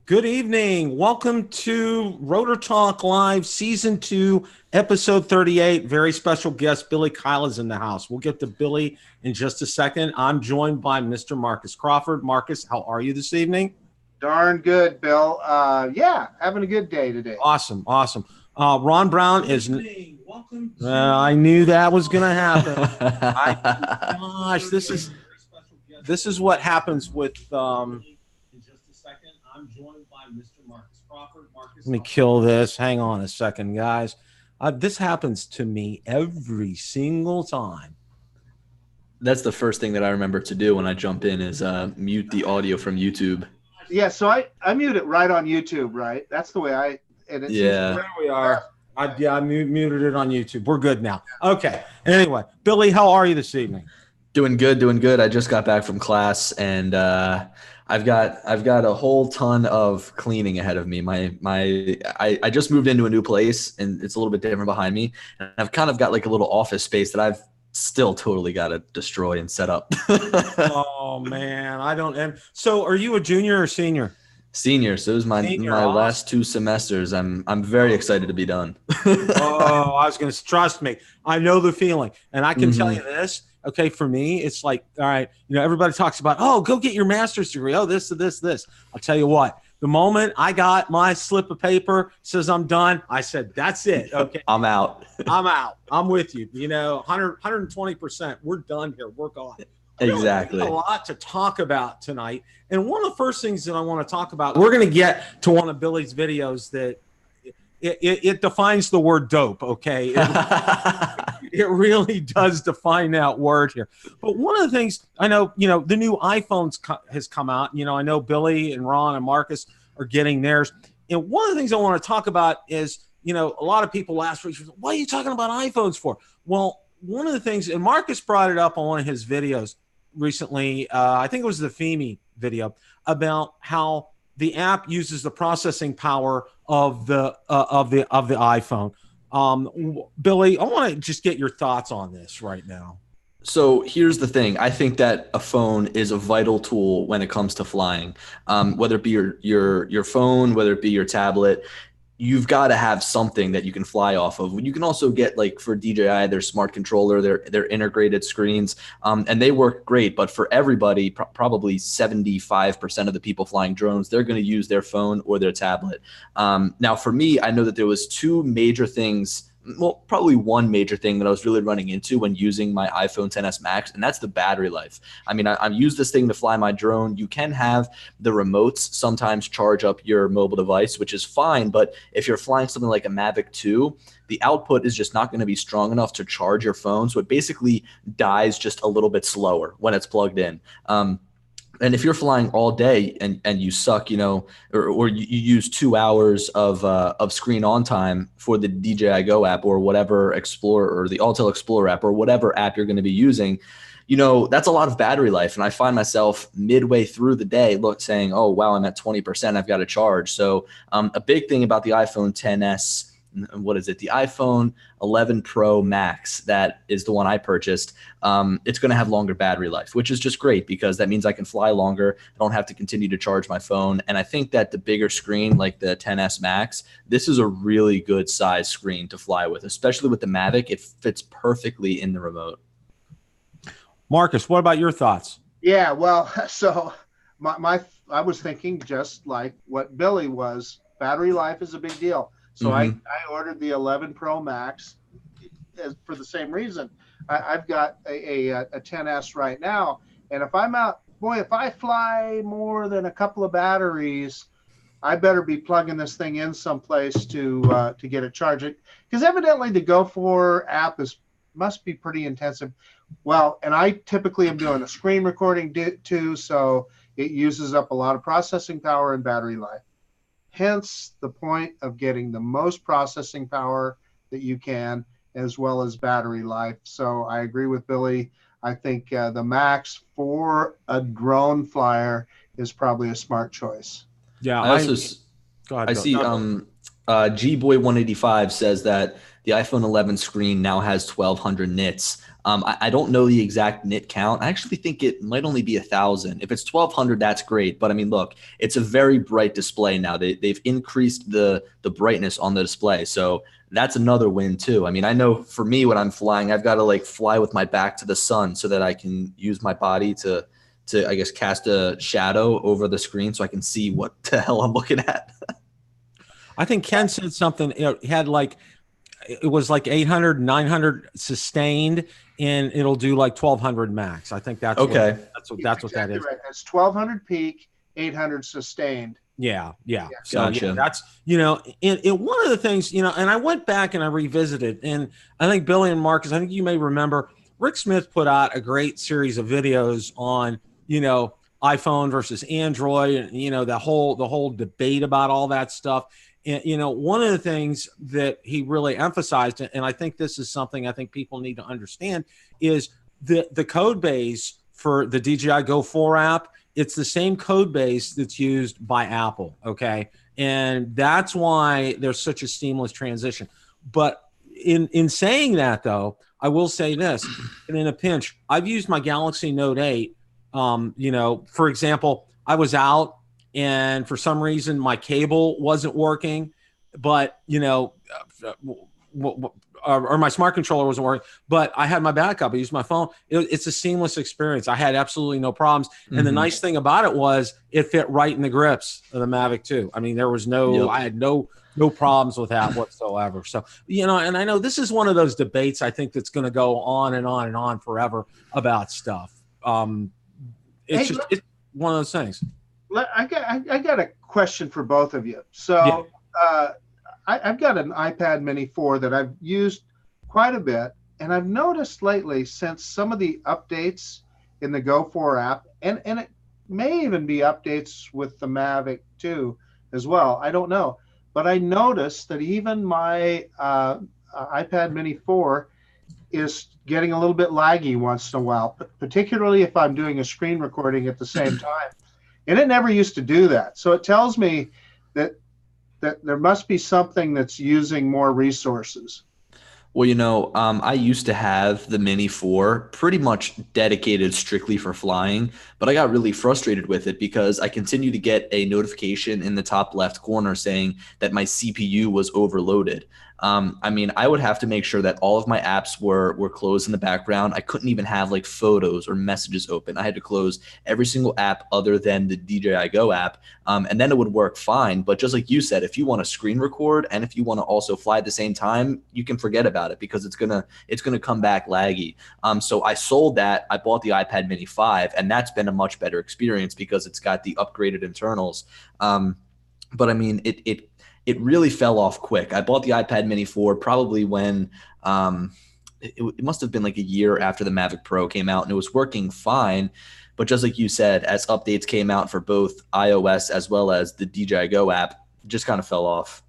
Good evening. Welcome to Rotor Talk Live, Season 2, Episode 38. Very special guest, Billy Kyle, is in the house. We'll get to Billy in just a second. I'm joined by Mr. Marcus Crawford. Marcus, how are you this evening? Darn good, Bill. Yeah, having a good day today. Awesome. Ron Brown is... I knew that was going to happen. Gosh, this is what happens with... I'm joined by Mr. Marcus Crawford. Let me kill this. Hang on a second, guys. This happens to me every single time. That's the first thing that I remember to do when I jump in is mute the audio from YouTube. Yeah, so I mute it right on YouTube, right? That's the way I... And there we are. I muted it on YouTube. We're good now. Okay. Anyway, Billy, how are you this evening? Doing good. I just got back from class, and I've got a whole ton of cleaning ahead of me. I just moved into a new place, and it's a little bit different behind me. And I've kind of got like a little office space that I've still totally got to destroy and set up. Oh man, I don't. And so, are you a junior or senior? Senior. So it was my last 2 semesters. I'm very excited to be done. Oh, I was going to trust me. I know the feeling, and I can tell you this. Okay, for me, it's like, all right, everybody talks about, oh, go get your master's degree. Oh, this. I'll tell you what, the moment I got my slip of paper says I'm done, I said, that's it. Okay. I'm out. I'm with you. 120%. We're done here. We're gone. Exactly. A lot to talk about tonight. And one of the first things that I want to talk about, we're going to get to one of Billy's videos that it defines the word dope, okay? It really does define that word here. But one of the things I know, the new iPhones has come out. I know Billy and Ron and Marcus are getting theirs. And one of the things I want to talk about is, a lot of people last week, what are you talking about iPhones for? Well, one of the things, and Marcus brought it up on one of his videos recently, I think it was the FEMI video, about how the app uses the processing power of the iPhone. Billy, I want to just get your thoughts on this right now. So here's the thing. I think that a phone is a vital tool when it comes to flying, whether it be your phone, whether it be your tablet. You've got to have something that you can fly off of. You can also get, like, for DJI, their smart controller, their integrated screens, and they work great. But for everybody, probably 75% of the people flying drones, they're going to use their phone or their tablet. Now, for me, I know that there was 2 major things. Well, probably one major thing that I was really running into when using my iPhone XS Max, and that's the battery life. I mean, I use this thing to fly my drone. You can have the remotes sometimes charge up your mobile device, which is fine, but if you're flying something like a Mavic 2, the output is just not going to be strong enough to charge your phone, so it basically dies just a little bit slower when it's plugged in. And if you're flying all day and you suck, or you use 2 hours of screen on time for the DJI Go app or whatever Explorer or the Autel Explorer app or whatever app you're going to be using, that's a lot of battery life. And I find myself midway through the day saying, oh, wow, I'm at 20%. I've got to charge. So a big thing about the iPhone XS, what is it? The iPhone 11 Pro Max, that is the one I purchased. It's going to have longer battery life, which is just great because that means I can fly longer. I don't have to continue to charge my phone. And I think that the bigger screen, like the XS Max, this is a really good size screen to fly with, especially with the Mavic. It fits perfectly in the remote. Marcus, what about your thoughts? Yeah, well, so I was thinking just like what Billy was. Battery life is a big deal. So I ordered the 11 Pro Max for the same reason. I've got a 10S right now, and if I'm out, if I fly more than a couple of batteries, I better be plugging this thing in someplace to get it charged. Because evidently the Go4 app must be pretty intensive. Well, and I typically am doing a screen recording too, so it uses up a lot of processing power and battery life. Hence the point of getting the most processing power that you can, as well as battery life. So I agree with Billy. I think the Max for a drone flyer is probably a smart choice. Yeah, I see Gboy185 says that The iPhone 11 screen now has 1200 nits. I don't know the exact nit count. I actually think it might only be 1,000. If it's 1200, that's great. But I mean, look, it's a very bright display now. They've increased the brightness on the display. So that's another win too. I mean, I know for me when I'm flying, I've got to like fly with my back to the sun so that I can use my body to I guess cast a shadow over the screen so I can see what the hell I'm looking at. I think Ken said something, it had like, it was like 800, 900 sustained, and it'll do like 1200 max. I think that's okay. That's what that is. Right. That's 1200 peak, 800 sustained. Yeah. So Gotcha. yeah, that's, and one of the things, and I went back and I revisited, and I think Billy and Marcus, I think you may remember, Rick Smith put out a great series of videos on, iPhone versus Android, and the whole debate about all that stuff. And, one of the things that he really emphasized, and I think this is something I think people need to understand, is the code base for the DJI Go 4 app. It's the same code base that's used by Apple. Okay. And that's why there's such a seamless transition. But in saying that, though, I will say this, and in a pinch, I've used my Galaxy Note 8. For example, I was out, and for some reason my cable wasn't working, but or my smart controller wasn't working, but I had my backup. I used my phone. It's a seamless experience. I had absolutely no problems. And the nice thing about it was it fit right in the grips of the Mavic 2. I mean, there was I had no problems with that whatsoever. So, and I know this is one of those debates I think that's going to go on and on and on forever about stuff. It's one of those things. I got a question for both of you. So I've got an iPad Mini 4 that I've used quite a bit, and I've noticed lately, since some of the updates in the Go 4 app, and it may even be updates with the Mavic 2 as well, I don't know, but I noticed that even my iPad Mini 4 is getting a little bit laggy once in a while, particularly if I'm doing a screen recording at the same time. And it never used to do that. So it tells me that there must be something that's using more resources. Well, I used to have the Mini 4 pretty much dedicated strictly for flying, but I got really frustrated with it because I continue to get a notification in the top left corner saying that my CPU was overloaded. I mean, I would have to make sure that all of my apps were closed in the background. I couldn't even have like photos or messages open. I had to close every single app other than the DJI Go app, and then it would work fine. But just like you said, if you want to screen record and if you want to also fly at the same time, you can forget about it because it's gonna come back laggy. So I sold that. I bought the iPad Mini 5, and that's been a much better experience because it's got the upgraded internals. But I mean, it really fell off quick. I bought the iPad Mini 4 probably when it must have been like a year after the Mavic Pro came out, and it was working fine. But just like you said, as updates came out for both iOS as well as the DJI Go app, it just kind of fell off.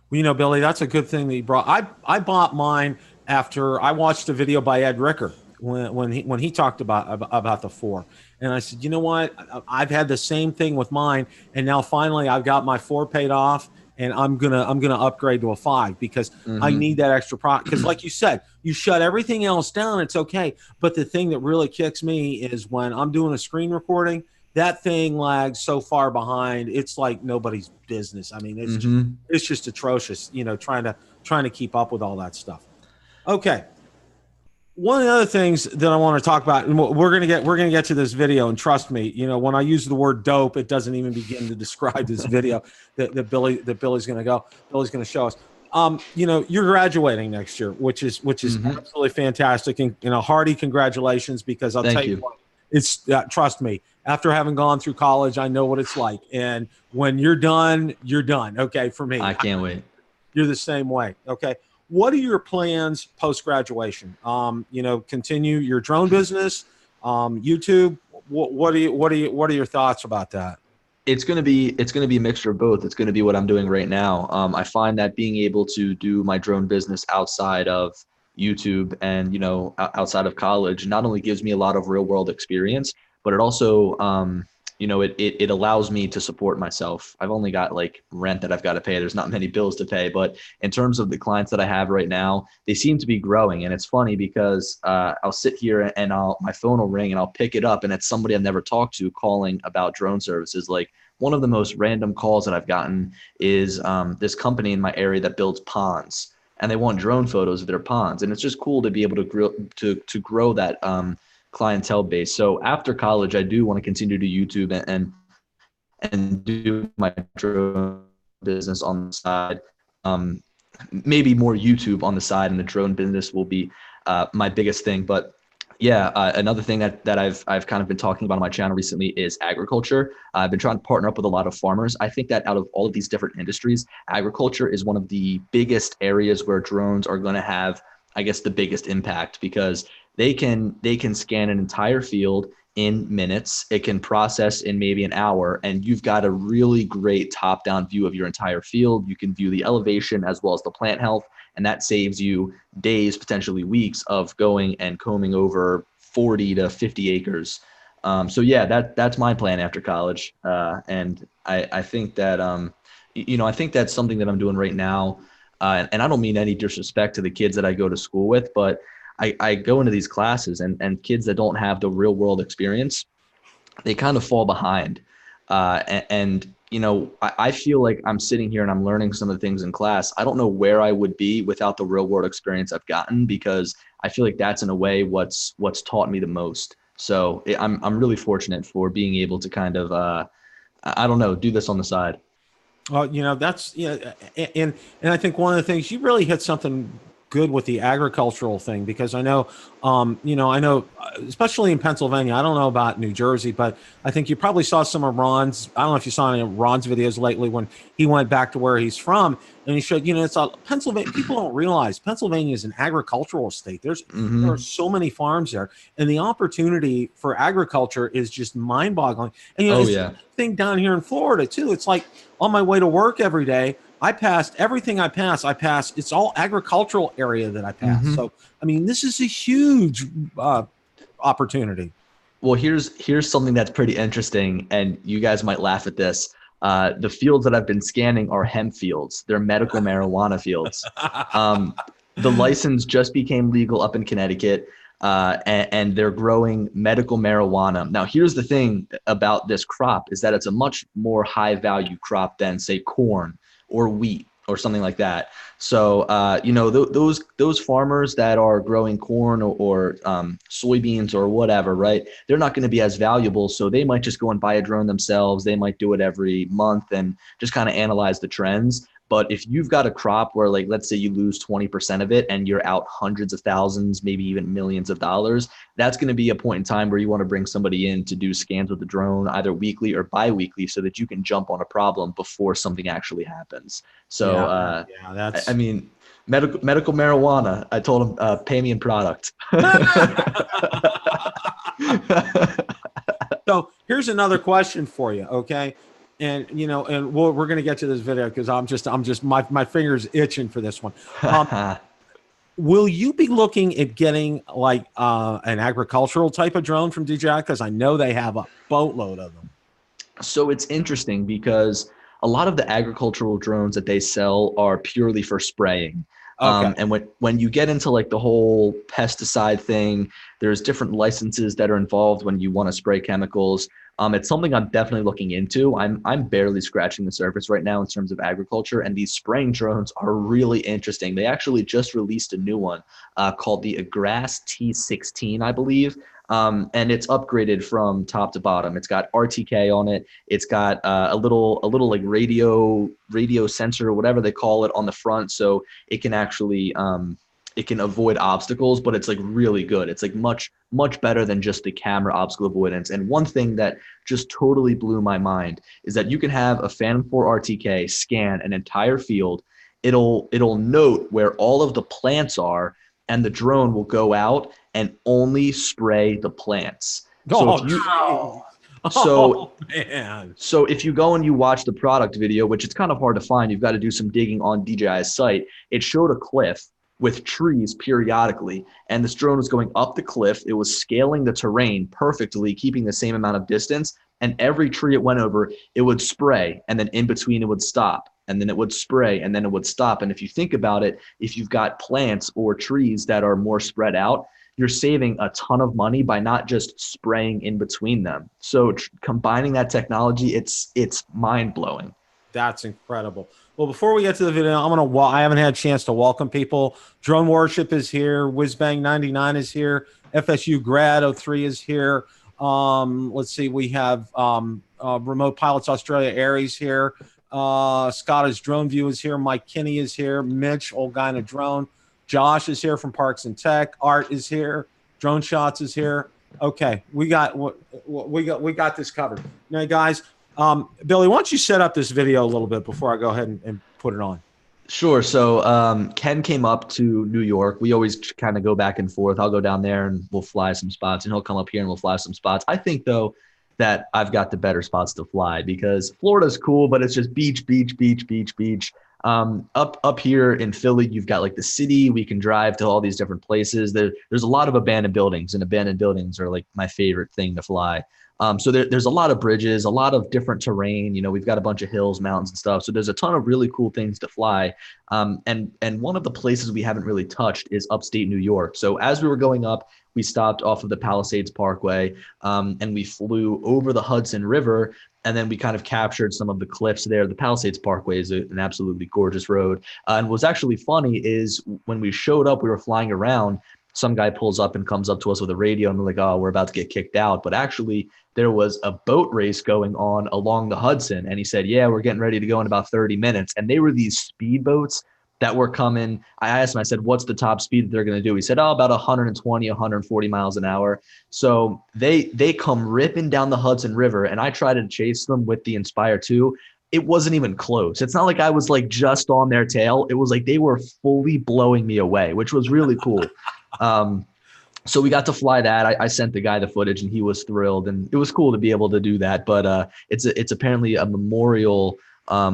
Well, Billy, that's a good thing that you brought. I bought mine after I watched a video by Ed Ricker when he talked about the 4. And I said, you know what? I've had the same thing with mine, and now finally I've got my 4 paid off. And I'm gonna upgrade to a 5 because I need that extra product. Because like you said, you shut everything else down, it's okay. But the thing that really kicks me is when I'm doing a screen recording, that thing lags so far behind. It's like nobody's business. I mean, it's just atrocious. Trying to keep up with all that stuff. Okay. One of the other things that I want to talk about, and we're gonna get to this video, and trust me, when I use the word dope, it doesn't even begin to describe this video that Billy's gonna show us. You're graduating next year, which is absolutely fantastic, and a hearty congratulations, because I'll tell you what, it's trust me, after having gone through college, I know what it's like, and when you're done, you're done. Okay, for me, I can't wait. You're the same way. Okay. What are your plans post-graduation? Continue your drone business, YouTube. What are your thoughts about that? It's going to be a mixture of both. It's going to be what I'm doing right now. I find that being able to do my drone business outside of YouTube and, outside of college, not only gives me a lot of real world experience, but it also it allows me to support myself. I've only got like rent that I've got to pay. There's not many bills to pay, but in terms of the clients that I have right now, they seem to be growing. And it's funny because I'll sit here and my phone will ring and I'll pick it up and it's somebody I've never talked to calling about drone services. Like one of the most random calls that I've gotten is this company in my area that builds ponds, and they want drone photos of their ponds. And it's just cool to be able to grow that clientele base. So after college, I do want to continue to YouTube and do my drone business on the side. Maybe more YouTube on the side, and the drone business will be my biggest thing. But yeah, another thing that I've kind of been talking about on my channel recently is agriculture. I've been trying to partner up with a lot of farmers. I think that out of all of these different industries, agriculture is one of the biggest areas where drones are going to have, I guess, the biggest impact, because they can scan an entire field in minutes. It can process in maybe an hour, and you've got a really great top-down view of your entire field. You can view the elevation as well as the plant health, and that saves you days, potentially weeks, of going and combing over 40 to 50 acres. So yeah, that's my plan after college, and I think that I think that's something that I'm doing right now, and I don't mean any disrespect to the kids that I go to school with, but I go into these classes and kids that don't have the real world experience, they kind of fall behind. I feel like I'm sitting here and I'm learning some of the things in class. I don't know where I would be without the real world experience I've gotten, because I feel like that's in a way what's taught me the most. So I'm really fortunate for being able to kind of, I don't know, do this on the side. Well, that's, and I think one of the things, you really hit something good with the agricultural thing, because I know, especially in Pennsylvania, I don't know about New Jersey, but I think you probably saw some of Ron's, I don't know if you saw any of Ron's videos lately when he went back to where he's from, and he showed, it's Pennsylvania. People don't realize Pennsylvania is an agricultural state. There are so many farms there, and the opportunity for agriculture is just mind boggling. And, it's the thing down here in Florida too. It's like on my way to work every day, I passed everything I pass. It's all agricultural area that I pass. So, I mean, this is a huge opportunity. Well, here's something that's pretty interesting, and you guys might laugh at this. The fields that I've been scanning are hemp fields. They're medical marijuana fields. The license just became legal up in Connecticut, and they're growing medical marijuana. Now, here's the thing about this crop is that it's a much more high value crop than, say, corn or wheat or something like that. So, those farmers that are growing corn or soybeans or whatever, right? They're not going to be as valuable. So they might just go and buy a drone themselves. They might do it every month and just kind of analyze the trends. But if you've got a crop where, like, let's say you lose 20% of it and you're out hundreds of thousands, maybe even millions of dollars, that's going to be a point in time where you want to bring somebody in to do scans with the drone, either weekly or bi-weekly, so that you can jump on a problem before something actually happens. So, I mean, medical marijuana, I told him, pay me in product. So here's another question for you. Okay. And, we're going to get to this video because I'm just my fingers itching for this one. Will you be looking at getting like an agricultural type of drone from DJI? Because I know they have a boatload of them. So it's interesting because a lot of the agricultural drones that they sell are purely for spraying. Okay. And when you get into like the whole pesticide thing, there's different licenses that are involved when you want to spray chemicals. It's something I'm definitely looking into. I'm barely scratching the surface right now in terms of agriculture, and these spraying drones are really interesting. They actually just released a new one called the Agrass T16, I believe. And it's upgraded from top to bottom. It's got RTK on it. It's got a little like radio sensor or whatever they call it on the front, so it can actually it can avoid obstacles, but it's like really good. It's like much better than just the camera obstacle avoidance. And one thing that just totally blew my mind is that you can have a Phantom 4 RTK scan an entire field. It'll note where all of the plants are, and the drone will go out and only spray the plants. So if you go and you watch the product video, which it's kind of hard to find, you've got to do some digging on DJI's site. It showed a cliff with trees periodically, and this drone was going up the cliff. It was scaling the terrain perfectly, keeping the same amount of distance, And every tree it went over, it would spray, and then in between it would stop, and then it would spray, and then it would stop. And if you think about it, if you've got plants or trees that are more spread out, you're saving a ton of money by not just spraying in between them. So combining that technology, it's mind-blowing. That's incredible. Well, before we get to the video, I haven't had a chance to welcome people. Drone Worship is here. Whizbang99 is here. FSU Grad 03 is here. Let's see. We have Remote Pilots Australia Aries here. Scottish Drone View is here. Mike Kinney is here. Mitch, old guy in a drone. Josh is here from Parks and Tech. Art is here. Drone Shots is here. Okay, we got this covered. Now, guys, Billy, why don't you set up this video a little bit before I go ahead and put it on? Sure. So Ken came up to New York. We always kind of go back and forth. I'll go down there and we'll fly some spots, and he'll come up here and we'll fly some spots. I think, though, that I've got the better spots to fly because Florida's cool, but it's just beach, beach, beach, beach, beach. Up here in Philly, you've got like the city. We can drive to all these different places. There's a lot of abandoned buildings, and abandoned buildings are like my favorite thing to fly. So there's a lot of bridges, a lot of different terrain. You know, we've got a bunch of hills, mountains, and stuff. So there's a ton of really cool things to fly. And one of the places we haven't really touched is upstate New York. So as we were going up, we stopped off of the Palisades Parkway, and we flew over the Hudson River. And then we kind of captured some of the cliffs there. The Palisades Parkway is an absolutely gorgeous road. And what's actually funny is when we showed up, we were flying around. Some guy pulls up and comes up to us with a radio, and we're like, oh, we're about to get kicked out. But actually, there was a boat race going on along the Hudson. And he said, yeah, we're getting ready to go in about 30 minutes. And they were these speedboats that were coming. I asked him, I said, what's the top speed that they're going to do? He said, oh, about 120, 140 miles an hour. So they come ripping down the Hudson River, and I tried to chase them with the Inspire 2. It wasn't even close. It's not like I was like just on their tail. It was like they were fully blowing me away, which was really cool. So we got to fly that. I sent the guy the footage, and he was thrilled, and it was cool to be able to do that. But it's apparently a memorial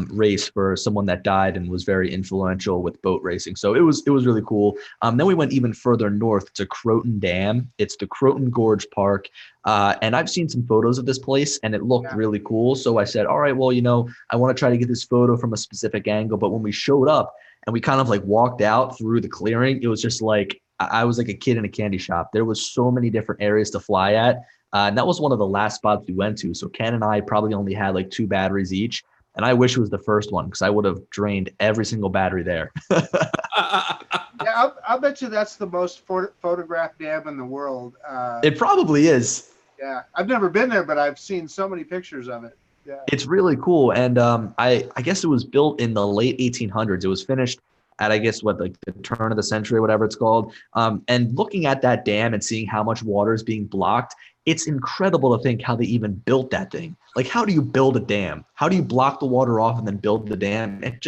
race for someone that died and was very influential with boat racing. So it was really cool. Then we went even further north to Croton Dam. It's the Croton Gorge Park. And I've seen some photos of this place, and it looked really cool. So I said, all right, well, you know, I want to try to get this photo from a specific angle. But when we showed up and we kind of like walked out through the clearing, it was just like, I was like a kid in a candy shop. There was so many different areas to fly at. And that was one of the last spots we went to. So Ken and I probably only had like 2 batteries each. And I wish it was the first one because I would have drained every single battery there. Yeah, I'll bet you that's the most photographed dam in the world. It probably is. Yeah, I've never been there, but I've seen so many pictures of it. Yeah, it's really cool. And I guess it was built in the late 1800s. It was finished at, I guess, like the turn of the century, whatever it's called. And looking at that dam and seeing how much water is being blocked, it's incredible to think how they even built that thing. Like, how do you build a dam? How do you block the water off and then build the dam? I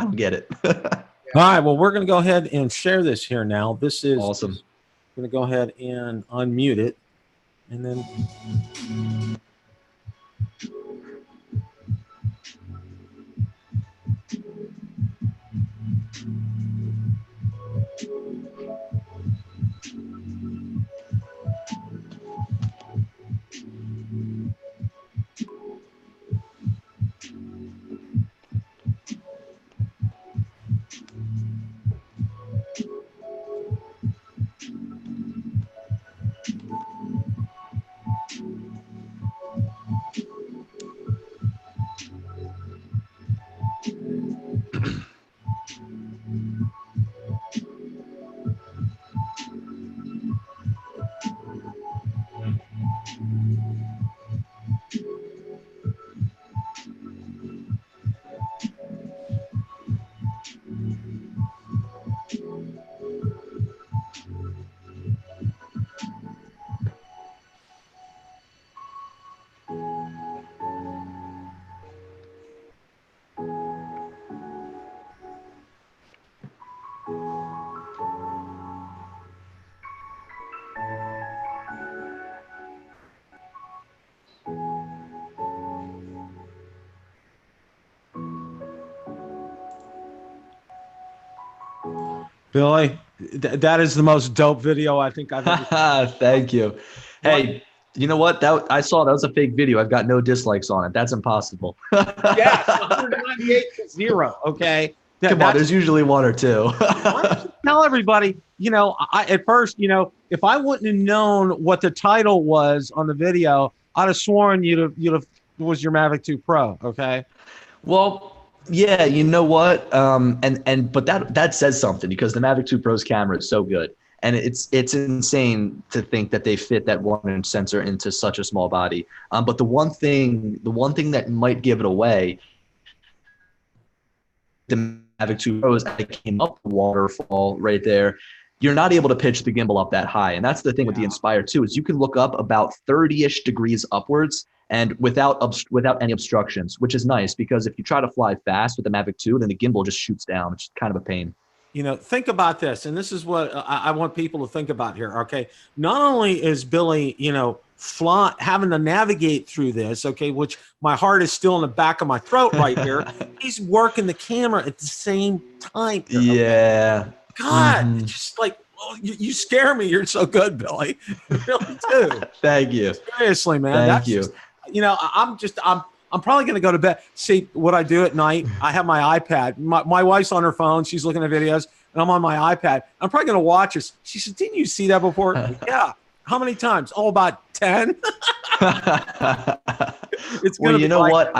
don't get it. All right, well, we're going to go ahead and share this here now. This is awesome. I'm going to go ahead and unmute it, and then Billy, that is the most dope video I think I've ever seen. Thank you. Hey, You know what? I saw that was a fake video. I've got no dislikes on it. That's impossible. Yeah, 198 to 0. Okay. Come on, there's usually one or two. Why don't you tell everybody, at first, if I wouldn't have known what the title was on the video, I'd have sworn you'd have was your Mavic 2 Pro. Okay. Well, yeah, you know what? But that says something, because the Mavic 2 Pro's camera is so good. And it's insane to think that they fit that 1-inch sensor into such a small body. But the one thing that might give it away, the Mavic 2 Pro, is I came up the waterfall right there. You're not able to pitch the gimbal up that high. And that's the thing with the Inspire 2, is you can look up about 30-ish degrees upwards and without any obstructions, which is nice, because if you try to fly fast with the Mavic 2, then the gimbal just shoots down. It's kind of a pain. Think about this, and this is what I want people to think about here, okay? Not only is Billy, having to navigate through this, okay, which my heart is still in the back of my throat right here, he's working the camera at the same time. Okay? Yeah. God, just like, you scare me. You're so good, Billy. You really do. Thank you. Seriously, man. Thank you. I'm probably going to go to bed. See what I do at night. I have my iPad. My wife's on her phone. She's looking at videos, and I'm on my iPad. I'm probably going to watch this. She said, "Didn't you see that before?" Yeah. How many times? Oh, about 10. Well, you know what?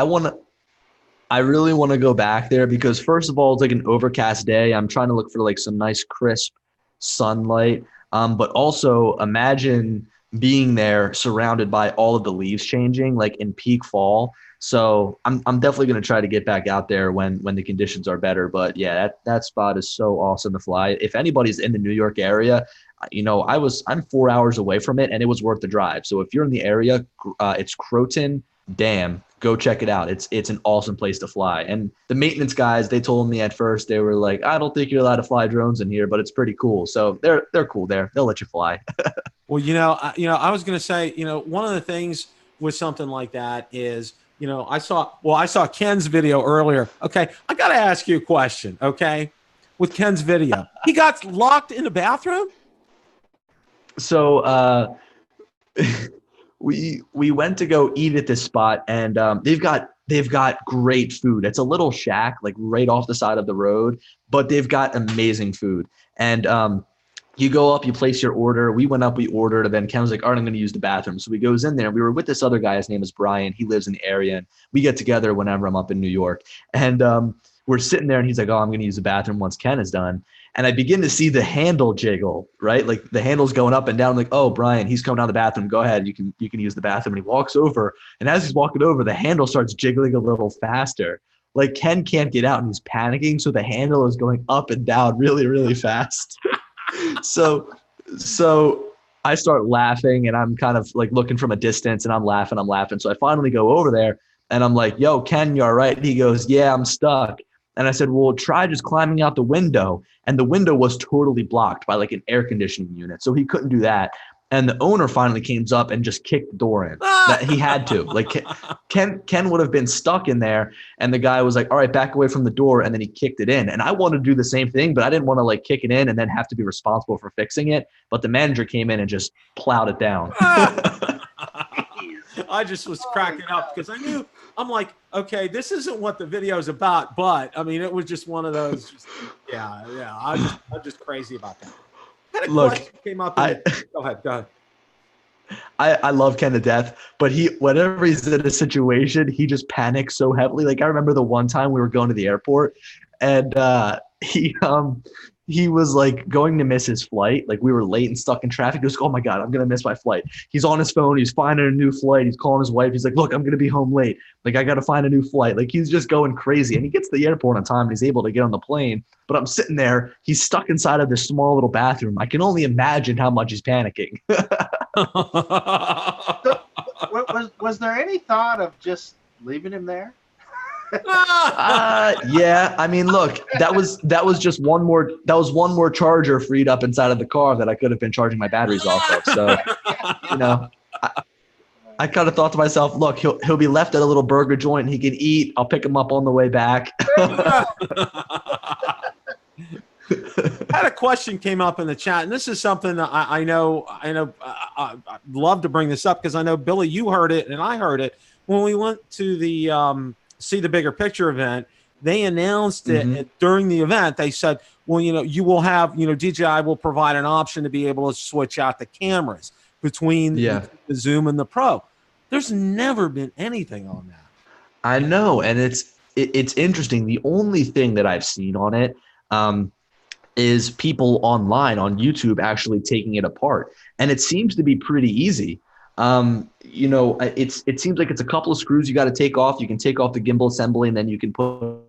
I really want to go back there, because first of all, it's like an overcast day. I'm trying to look for like some nice crisp sunlight. But also imagine being there surrounded by all of the leaves changing, like in peak fall. So I'm definitely going to try to get back out there when the conditions are better. But yeah, that spot is so awesome to fly. If anybody's in the New York area, I'm 4 hours away from it, and it was worth the drive. So if you're in the area, it's Croton Dam. Go check it out. It's an awesome place to fly. And the maintenance guys, they told me at first, they were like, "I don't think you're allowed to fly drones in here, but it's pretty cool." So they're cool there. They'll let you fly. Well, I was going to say, one of the things with something like that is, I saw Ken's video earlier. Okay. I got to ask you a question. Okay. With Ken's video, he got locked in the bathroom. So, we went to go eat at this spot, and they've got great food. It's a little shack, like right off the side of the road, but they've got amazing food. And you go up, you place your order. We went up, we ordered, and then Ken was like, "All right, I'm going to use the bathroom." So we goes in there. We were with this other guy. His name is Brian. He lives in the area, and we get together whenever I'm up in New York. And we're sitting there, and he's like, "Oh, I'm going to use the bathroom once Ken is done." And I begin to see the handle jiggle, right? Like the handle's going up and down. I'm like, "Oh, Brian, he's coming out of the bathroom. Go ahead. You can use the bathroom." And he walks over, and as he's walking over, the handle starts jiggling a little faster. Like Ken can't get out, and he's panicking. So the handle is going up and down really, really fast. So I start laughing, and I'm kind of like looking from a distance, and I'm laughing. So I finally go over there, and I'm like, "Yo, Ken, you all right?" And he goes, "Yeah, I'm stuck." And I said, "Well, try just climbing out the window." And the window was totally blocked by like an air conditioning unit. So he couldn't do that. And the owner finally came up and just kicked the door in. That he had to. Like Ken would have been stuck in there. And the guy was like, "All right, back away from the door." And then he kicked it in. And I wanted to do the same thing, but I didn't want to like kick it in and then have to be responsible for fixing it. But the manager came in and just plowed it down. I just was cracking up because I'm like, okay, this isn't what the video is about. But I mean, it was just one of those. I'm just crazy about that. I had a question came up. Go ahead. I love Ken to death, but whenever he's in a situation, he just panics so heavily. Like I remember the one time we were going to the airport, and he was like going to miss his flight. Like we were late and stuck in traffic. He was like, "Oh my God, I'm going to miss my flight." He's on his phone. He's finding a new flight. He's calling his wife. He's like, "Look, I'm going to be home late. Like I got to find a new flight." Like he's just going crazy, and he gets to the airport on time and he's able to get on the plane. But I'm sitting there. He's stuck inside of this small little bathroom. I can only imagine how much he's panicking. Was there any thought of just leaving him there? Yeah, I mean, look, that was just one more charger freed up inside of the car that I could have been charging my batteries off of. So, I kind of thought to myself, look, he'll be left at a little burger joint and he can eat. I'll pick him up on the way back. had a question came up in the chat, and this is something that I know I'd love to bring this up because I know, Billy, you heard it and I heard it when we went to the See the Bigger Picture event. They announced it during the event. They said, well, you will have, DJI will provide an option to be able to switch out the cameras between the Zoom and the Pro. There's never been anything on that. I know, and it's interesting. The only thing that I've seen on it is people online on YouTube actually taking it apart, and it seems to be pretty easy. It seems like it's a couple of screws you got to take off. You can take off the gimbal assembly, and then you can put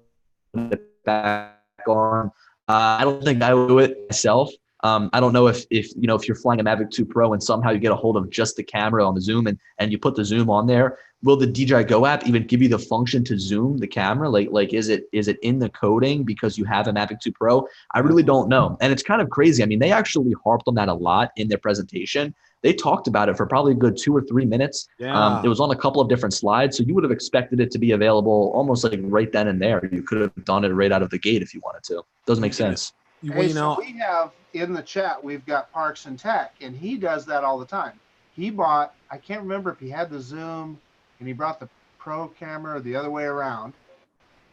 it back on. I don't think I would do it myself. I don't know if you're flying a Mavic 2 Pro and somehow you get a hold of just the camera on the zoom and you put the zoom on there, will the DJI Go app even give you the function to zoom the camera? Like is it in the coding because you have a Mavic 2 Pro? I really don't know. And it's kind of crazy. I mean, they actually harped on that a lot in their presentation. They talked about it for probably a good 2 or 3 minutes. Yeah. It was on a couple of different slides. So you would have expected it to be available almost like right then and there. You could have done it right out of the gate if you wanted to. Doesn't make sense. Hey, so we have in the chat, we've got Parks and Tech, and he does that all the time. He bought, I can't remember if he had the Zoom and he brought the Pro camera or the other way around.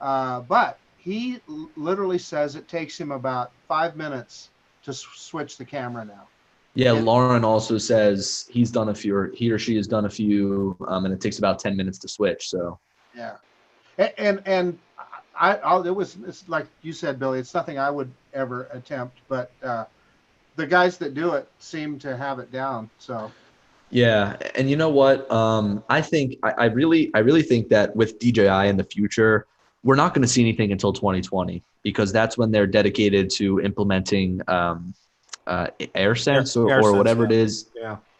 But he literally says it takes him about 5 minutes to switch the camera now. Yeah, Lauren also says he or she has done a few, and it takes about 10 minutes to switch. So yeah, and it's like you said, Billy. It's nothing I would ever attempt, but the guys that do it seem to have it down. So yeah, and you know what? I think I really think that with DJI in the future, we're not going to see anything until 2020 because that's when they're dedicated to implementing AirSense or whatever it is.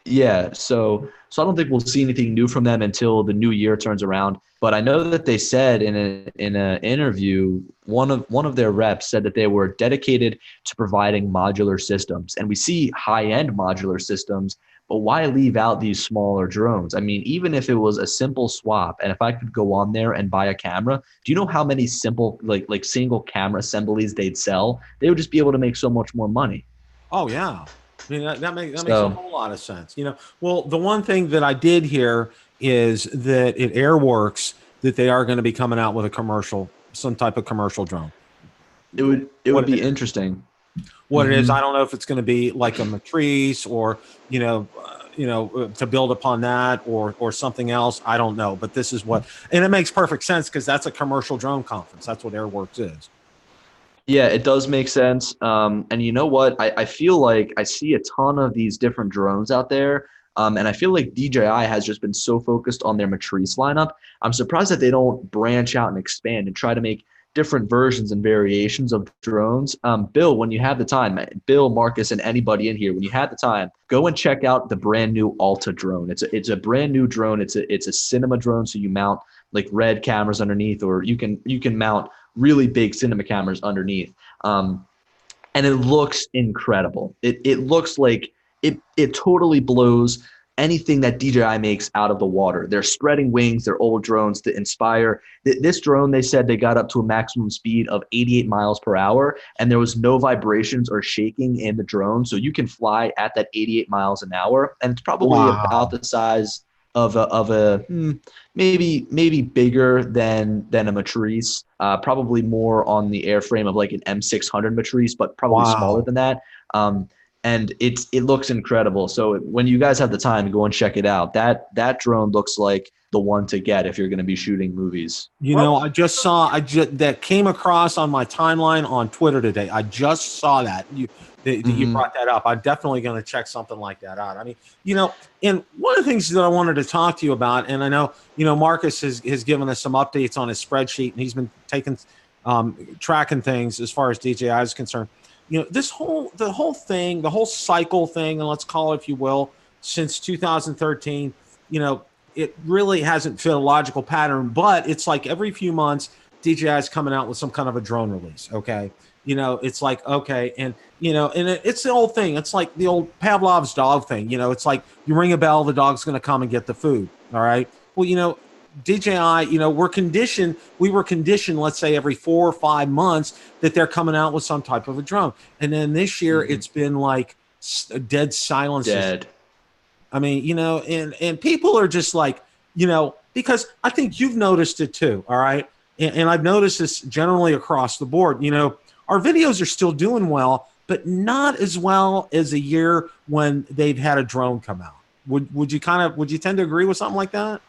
Yeah. So I don't think we'll see anything new from them until the new year turns around. But I know that they said in an interview, one of their reps said that they were dedicated to providing modular systems, and we see high-end modular systems. But why leave out these smaller drones? I mean, even if it was a simple swap, and if I could go on there and buy a camera, do you know how many simple like single camera assemblies they'd sell? They would just be able to make so much more money. Oh yeah, I mean that makes a whole lot of sense. Well, the one thing that I did hear is that at Airworks that they are going to be coming out with some type of commercial drone. It would be interesting. What it is, I don't know if it's going to be like a Matrice or to build upon that or something else. I don't know, but this is what, and it makes perfect sense because that's a commercial drone conference. That's what Airworks is. Yeah, it does make sense. And you know what? I feel like I see a ton of these different drones out there. And I feel like DJI has just been so focused on their Matrice lineup. I'm surprised that they don't branch out and expand and try to make different versions and variations of drones. Bill, when you have the time, Bill, Marcus, and anybody in here, when you have the time, go and check out the brand new Alta drone. It's a brand new drone. It's a cinema drone. So you mount like red cameras underneath, or you can mount really big cinema cameras underneath. And it looks incredible. It looks like it totally blows anything that DJI makes out of the water. They're spreading wings, they're old drones to inspire. This drone, they said they got up to a maximum speed of 88 miles per hour, and there was no vibrations or shaking in the drone. So you can fly at that 88 miles an hour, and it's probably about the size of a maybe bigger than a Matrice, probably more on the airframe of like an M600 Matrice, but probably smaller than that. And it looks incredible. So when you guys have the time, go and check it out. That drone looks like the one to get if you're going to be shooting movies. I just saw that came across on my timeline on Twitter today. I just saw that you brought that up. I'm definitely going to check something like that out. I mean, and one of the things that I wanted to talk to you about, and I know, Marcus has given us some updates on his spreadsheet, and he's been tracking things as far as DJI is concerned. The whole cycle thing, and let's call it, if you will, since 2013, it really hasn't fit a logical pattern, but it's like every few months, DJI is coming out with some kind of a drone release. Okay. It's like, okay. And, it's the old thing. It's like the old Pavlov's dog thing. It's like you ring a bell, the dog's going to come and get the food. All right. Well, DJI, you know, we were conditioned, let's say every 4 or 5 months that they're coming out with some type of a drone. And then this year it's been like dead silence. Dead. I mean, you know, and people are just like, you know, because I think you've noticed it too. All right. And I've noticed this generally across the board. You know, our videos are still doing well, but not as well as a year when they've had a drone come out. Would you tend to agree with something like that?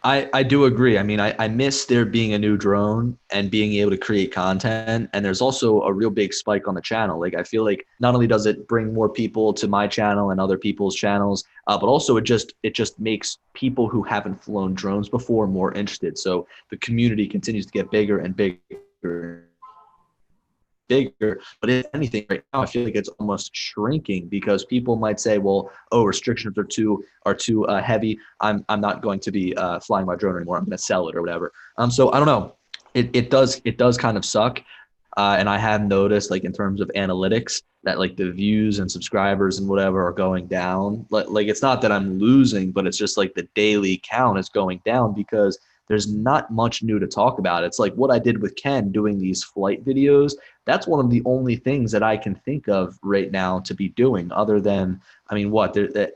I do agree. I mean, I miss there being a new drone and being able to create content. And there's also a real big spike on the channel. Like, I feel like not only does it bring more people to my channel and other people's channels, but also it just makes people who haven't flown drones before more interested. So the community continues to get bigger and bigger. But if anything, right now I feel like it's almost shrinking, because people might say, well, oh, restrictions are too heavy, I'm not going to be flying my drone anymore, I'm going to sell it or whatever. So I don't know, it does kind of suck. And I have noticed, like, in terms of analytics, that like the views and subscribers and whatever are going down. Like it's not that I'm losing, but it's just like the daily count is going down because there's not much new to talk about. It's like what I did with Ken doing these flight videos. That's one of the only things that I can think of right now to be doing, other than, I mean,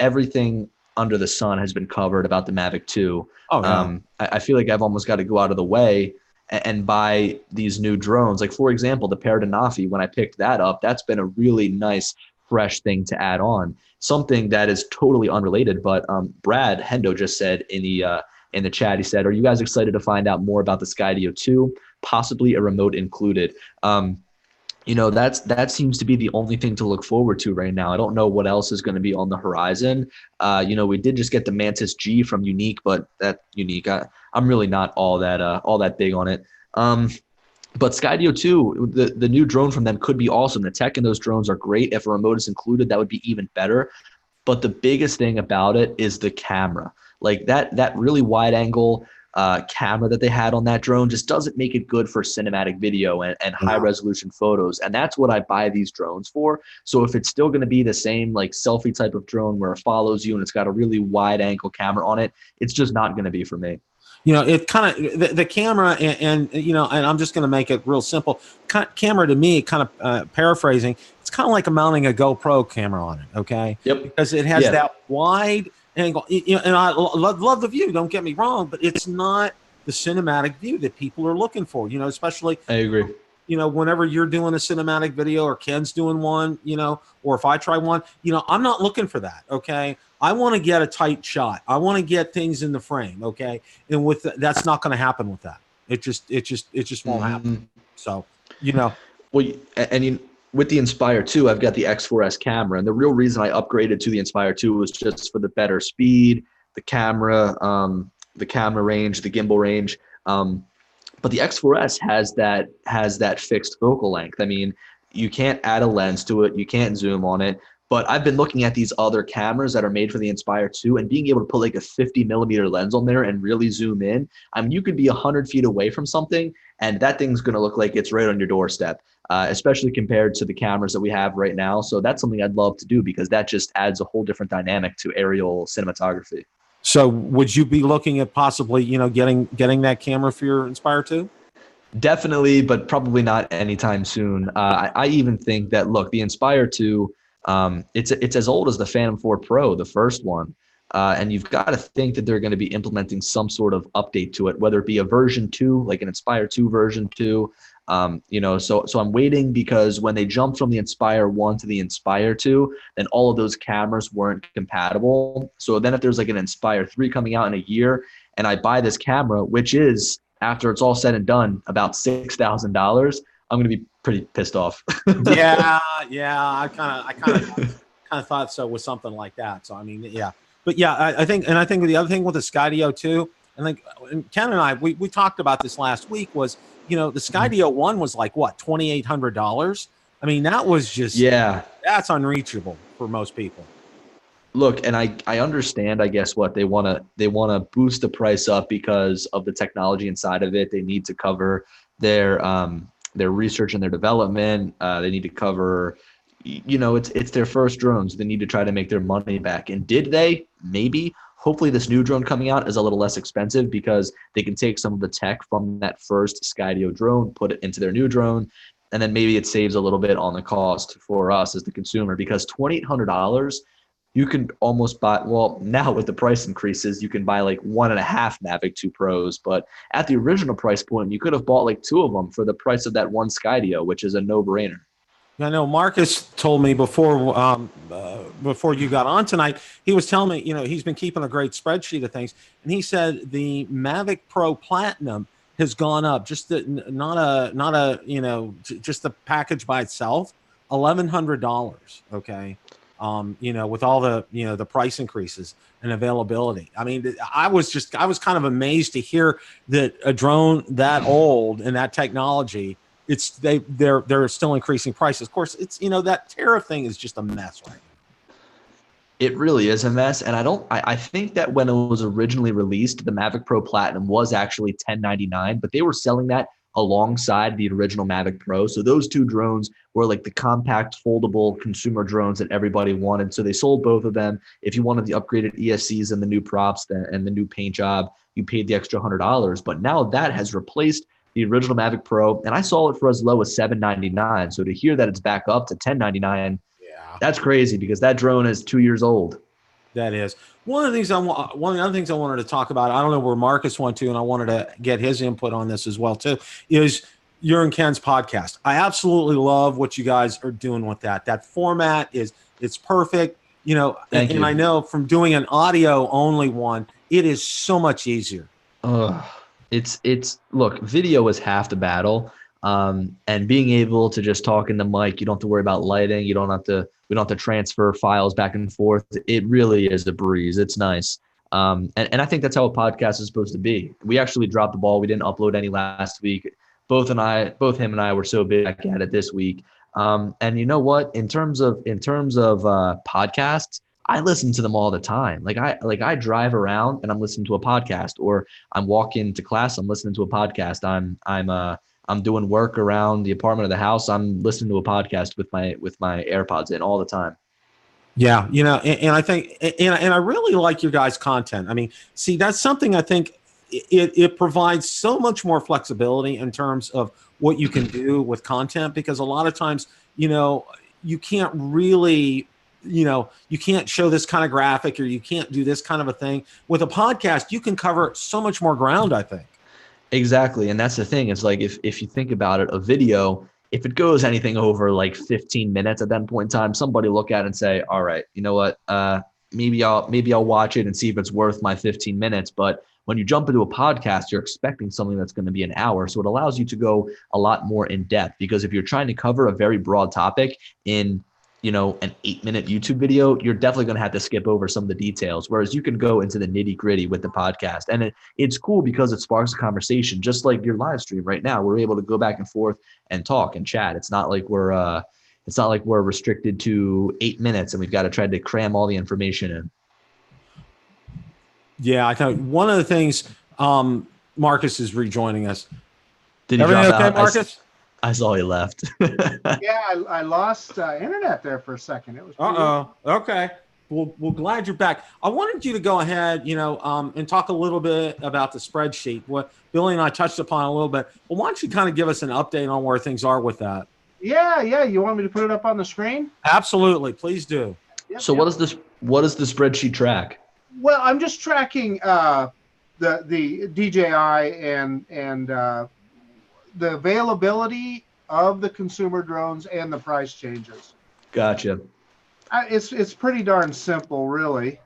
everything under the sun has been covered about the Mavic 2. Oh, yeah. I feel like I've almost got to go out of the way and buy these new drones. Like, for example, the Paradanafi, when I picked that up, that's been a really nice, fresh thing to add on. Something that is totally unrelated, but Brad Hendo just said in the chat, he said, are you guys excited to find out more about the Skydio 2, possibly a remote included? You know, that seems to be the only thing to look forward to right now. I don't know what else is going to be on the horizon. You know, we did just get the Mantis G from Unique, but that Unique, I'm really not all that big on it. But Skydio 2, the new drone from them could be awesome. The tech in those drones are great. If a remote is included, that would be even better. But the biggest thing about it is the camera. Like that really wide angle camera that they had on that drone just doesn't make it good for cinematic video and high resolution photos. And that's what I buy these drones for. So if it's still going to be the same like selfie type of drone where it follows you and it's got a really wide angle camera on it, it's just not going to be for me. You know, it kind of the camera and you know, and I'm just going to make it real simple. Camera to me, kind of paraphrasing, it's kind of like mounting a GoPro camera on it. Okay. Yep. Because it has that wide angle, you know, and I love the view, don't get me wrong, but it's not the cinematic view that people are looking for, you know, especially, I agree, you know, whenever you're doing a cinematic video or Ken's doing one, you know, or if I try one, you know, I'm not looking for that. Okay. I want to get a tight shot. I want to get things in the frame. Okay. And with that's not going to happen with that. It just won't happen. So, you know, well, and with the Inspire 2, I've got the X4S camera, and the real reason I upgraded to the Inspire 2 was just for the better speed, the camera range, the gimbal range. But the X4S has that fixed focal length. I mean, you can't add a lens to it, you can't zoom on it. But I've been looking at these other cameras that are made for the Inspire 2 and being able to put like a 50 millimeter lens on there and really zoom in. I mean, you could be 100 feet away from something and that thing's going to look like it's right on your doorstep, especially compared to the cameras that we have right now. So that's something I'd love to do because that just adds a whole different dynamic to aerial cinematography. So would you be looking at possibly, you know, getting that camera for your Inspire 2? Definitely, but probably not anytime soon. I even think that, look, the Inspire 2, it's as old as the Phantom 4 Pro, the first one. And you've got to think that they're going to be implementing some sort of update to it, whether it be a version 2, like an Inspire 2 version 2. You know, so I'm waiting because when they jumped from the Inspire 1 to the Inspire 2, then all of those cameras weren't compatible. So then if there's like an Inspire 3 coming out in a year and I buy this camera, which is, after it's all said and done, about $6,000, I'm going to be pretty pissed off. yeah. I kind of thought so with something like that. So, I mean, yeah. But yeah, I think the other thing with the Skydio 2, I think Ken and I, we talked about this last week was, you know, the Skydio 1 was like, what, $2,800? I mean, that was just, that's unreachable for most people. Look, and I understand, I guess, what they want to boost the price up because of the technology inside of it. They need to cover their research and their development. They need to cover, you know, it's their first drones. They need to try to make their money back. And did they? Maybe. Hopefully this new drone coming out is a little less expensive because they can take some of the tech from that first Skydio drone, put it into their new drone, and then maybe it saves a little bit on the cost for us as the consumer, because $2,800, you can almost buy, well, now with the price increases, you can buy like 1.5 Mavic 2 Pros, but at the original price point, you could have bought like 2 of them for the price of that one Skydio, which is a no-brainer. I know Marcus told me before you got on tonight, he was telling me, he's been keeping a great spreadsheet of things. And he said the Mavic Pro Platinum has gone up, just not a just the package by itself, $1,100. Okay. With all the, the price increases and availability. I mean, I was kind of amazed to hear that a drone that old and that technology, they're still increasing prices. Of course, it's, that tariff thing is just a mess right now. It really is a mess. And I think that when it was originally released, the Mavic Pro Platinum was actually $1,099, but they were selling that alongside the original Mavic Pro. So those two drones were like the compact foldable consumer drones that everybody wanted. So they sold both of them. If you wanted the upgraded ESCs and the new props and the new paint job, you paid the extra $100. But now that has replaced the original Mavic Pro, and I saw it for as low as $799. So to hear that it's back up to $1099, that's crazy, because that drone is 2 years old. That is one of the other things I wanted to talk about. I don't know where Marcus went to, and I wanted to get his input on this as well too. Is your and Ken's podcast? I absolutely love what you guys are doing with that. That format it's perfect. Thank you. I know from doing an audio only one, it is so much easier. Look, video is half the battle. And being able to just talk in the mic, you don't have to worry about lighting. We don't have to transfer files back and forth. It really is a breeze. It's nice. And I think that's how a podcast is supposed to be. We actually dropped the ball. We didn't upload any last week. Both him and I were so big at it this week. And you know what? In terms of podcasts, I listen to them all the time. Like I drive around and I'm listening to a podcast, or I'm walking to class, I'm listening to a podcast. I'm doing work around the apartment or the house, I'm listening to a podcast with my AirPods in all the time. Yeah, and I think, and I really like your guys' content. I mean, see, that's something I think it provides so much more flexibility in terms of what you can do with content, because a lot of times, you can't really, you can't show this kind of graphic, or you can't do this kind of a thing. With a podcast, you can cover so much more ground, I think. Exactly. And that's the thing. It's like, if you think about it, a video, if it goes anything over like 15 minutes at that point in time, somebody look at it and say, all right, you know what, maybe I'll watch it and see if it's worth my 15 minutes. But when you jump into a podcast, you're expecting something that's going to be an hour. So it allows you to go a lot more in depth, because if you're trying to cover a very broad topic in an 8-minute YouTube video, you're definitely going to have to skip over some of the details. Whereas you can go into the nitty gritty with the podcast, and it's cool because it sparks a conversation, just like your live stream right now. We're able to go back and forth and talk and chat. It's not like we're restricted to 8 minutes and we've got to try to cram all the information in. Yeah, I thought one of the things, Marcus is rejoining us. Did he Everything drop okay, out? Marcus? I saw he left. Yeah, I lost internet there for a second. It was. Okay. Well, glad you're back. I wanted you to go ahead, and talk a little bit about the spreadsheet. What Billy and I touched upon a little bit. Well, why don't you kind of give us an update on where things are with that? Yeah. You want me to put it up on the screen? Absolutely, please do. Yep, so yep. What does the spreadsheet track? Well, I'm just tracking the DJI and the availability of the consumer drones and the price changes. Gotcha. It's pretty darn simple, really.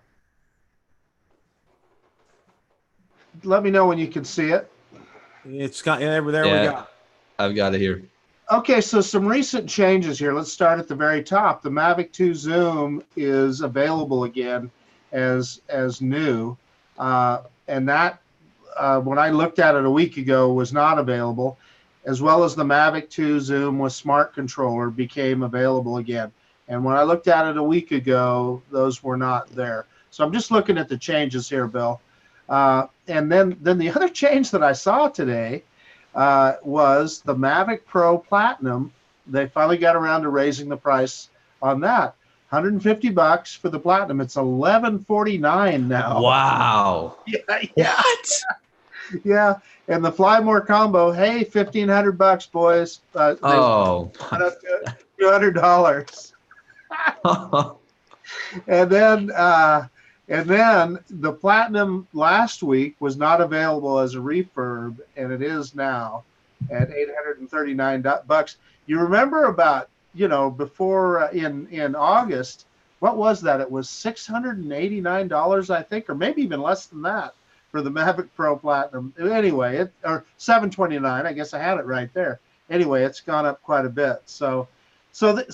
Let me know when you can see it. It's got there. We go. I've got it here. Okay, so some recent changes here. Let's start at the very top. The Mavic 2 Zoom is available again as new, and that when I looked at it a week ago was not available, as well as the Mavic 2 Zoom with smart controller became available again. And when I looked at it a week ago, those were not there. So I'm just looking at the changes here, Bill. And then the other change that I saw today was the Mavic Pro Platinum. They finally got around to raising the price on that. $150 for the Platinum. It's $1149 now. Wow. Yeah, What? yeah. And the Fly More combo, hey, $1,500, boys. Oh. Went up to $200. And then the Platinum last week was not available as a refurb, and it is now at $839. You remember about, before in August, what was that? It was $689, I think, or maybe even less than that for the Mavic Pro Platinum. Anyway, or $729. I guess I had it right there. Anyway, it's gone up quite a bit. So nothing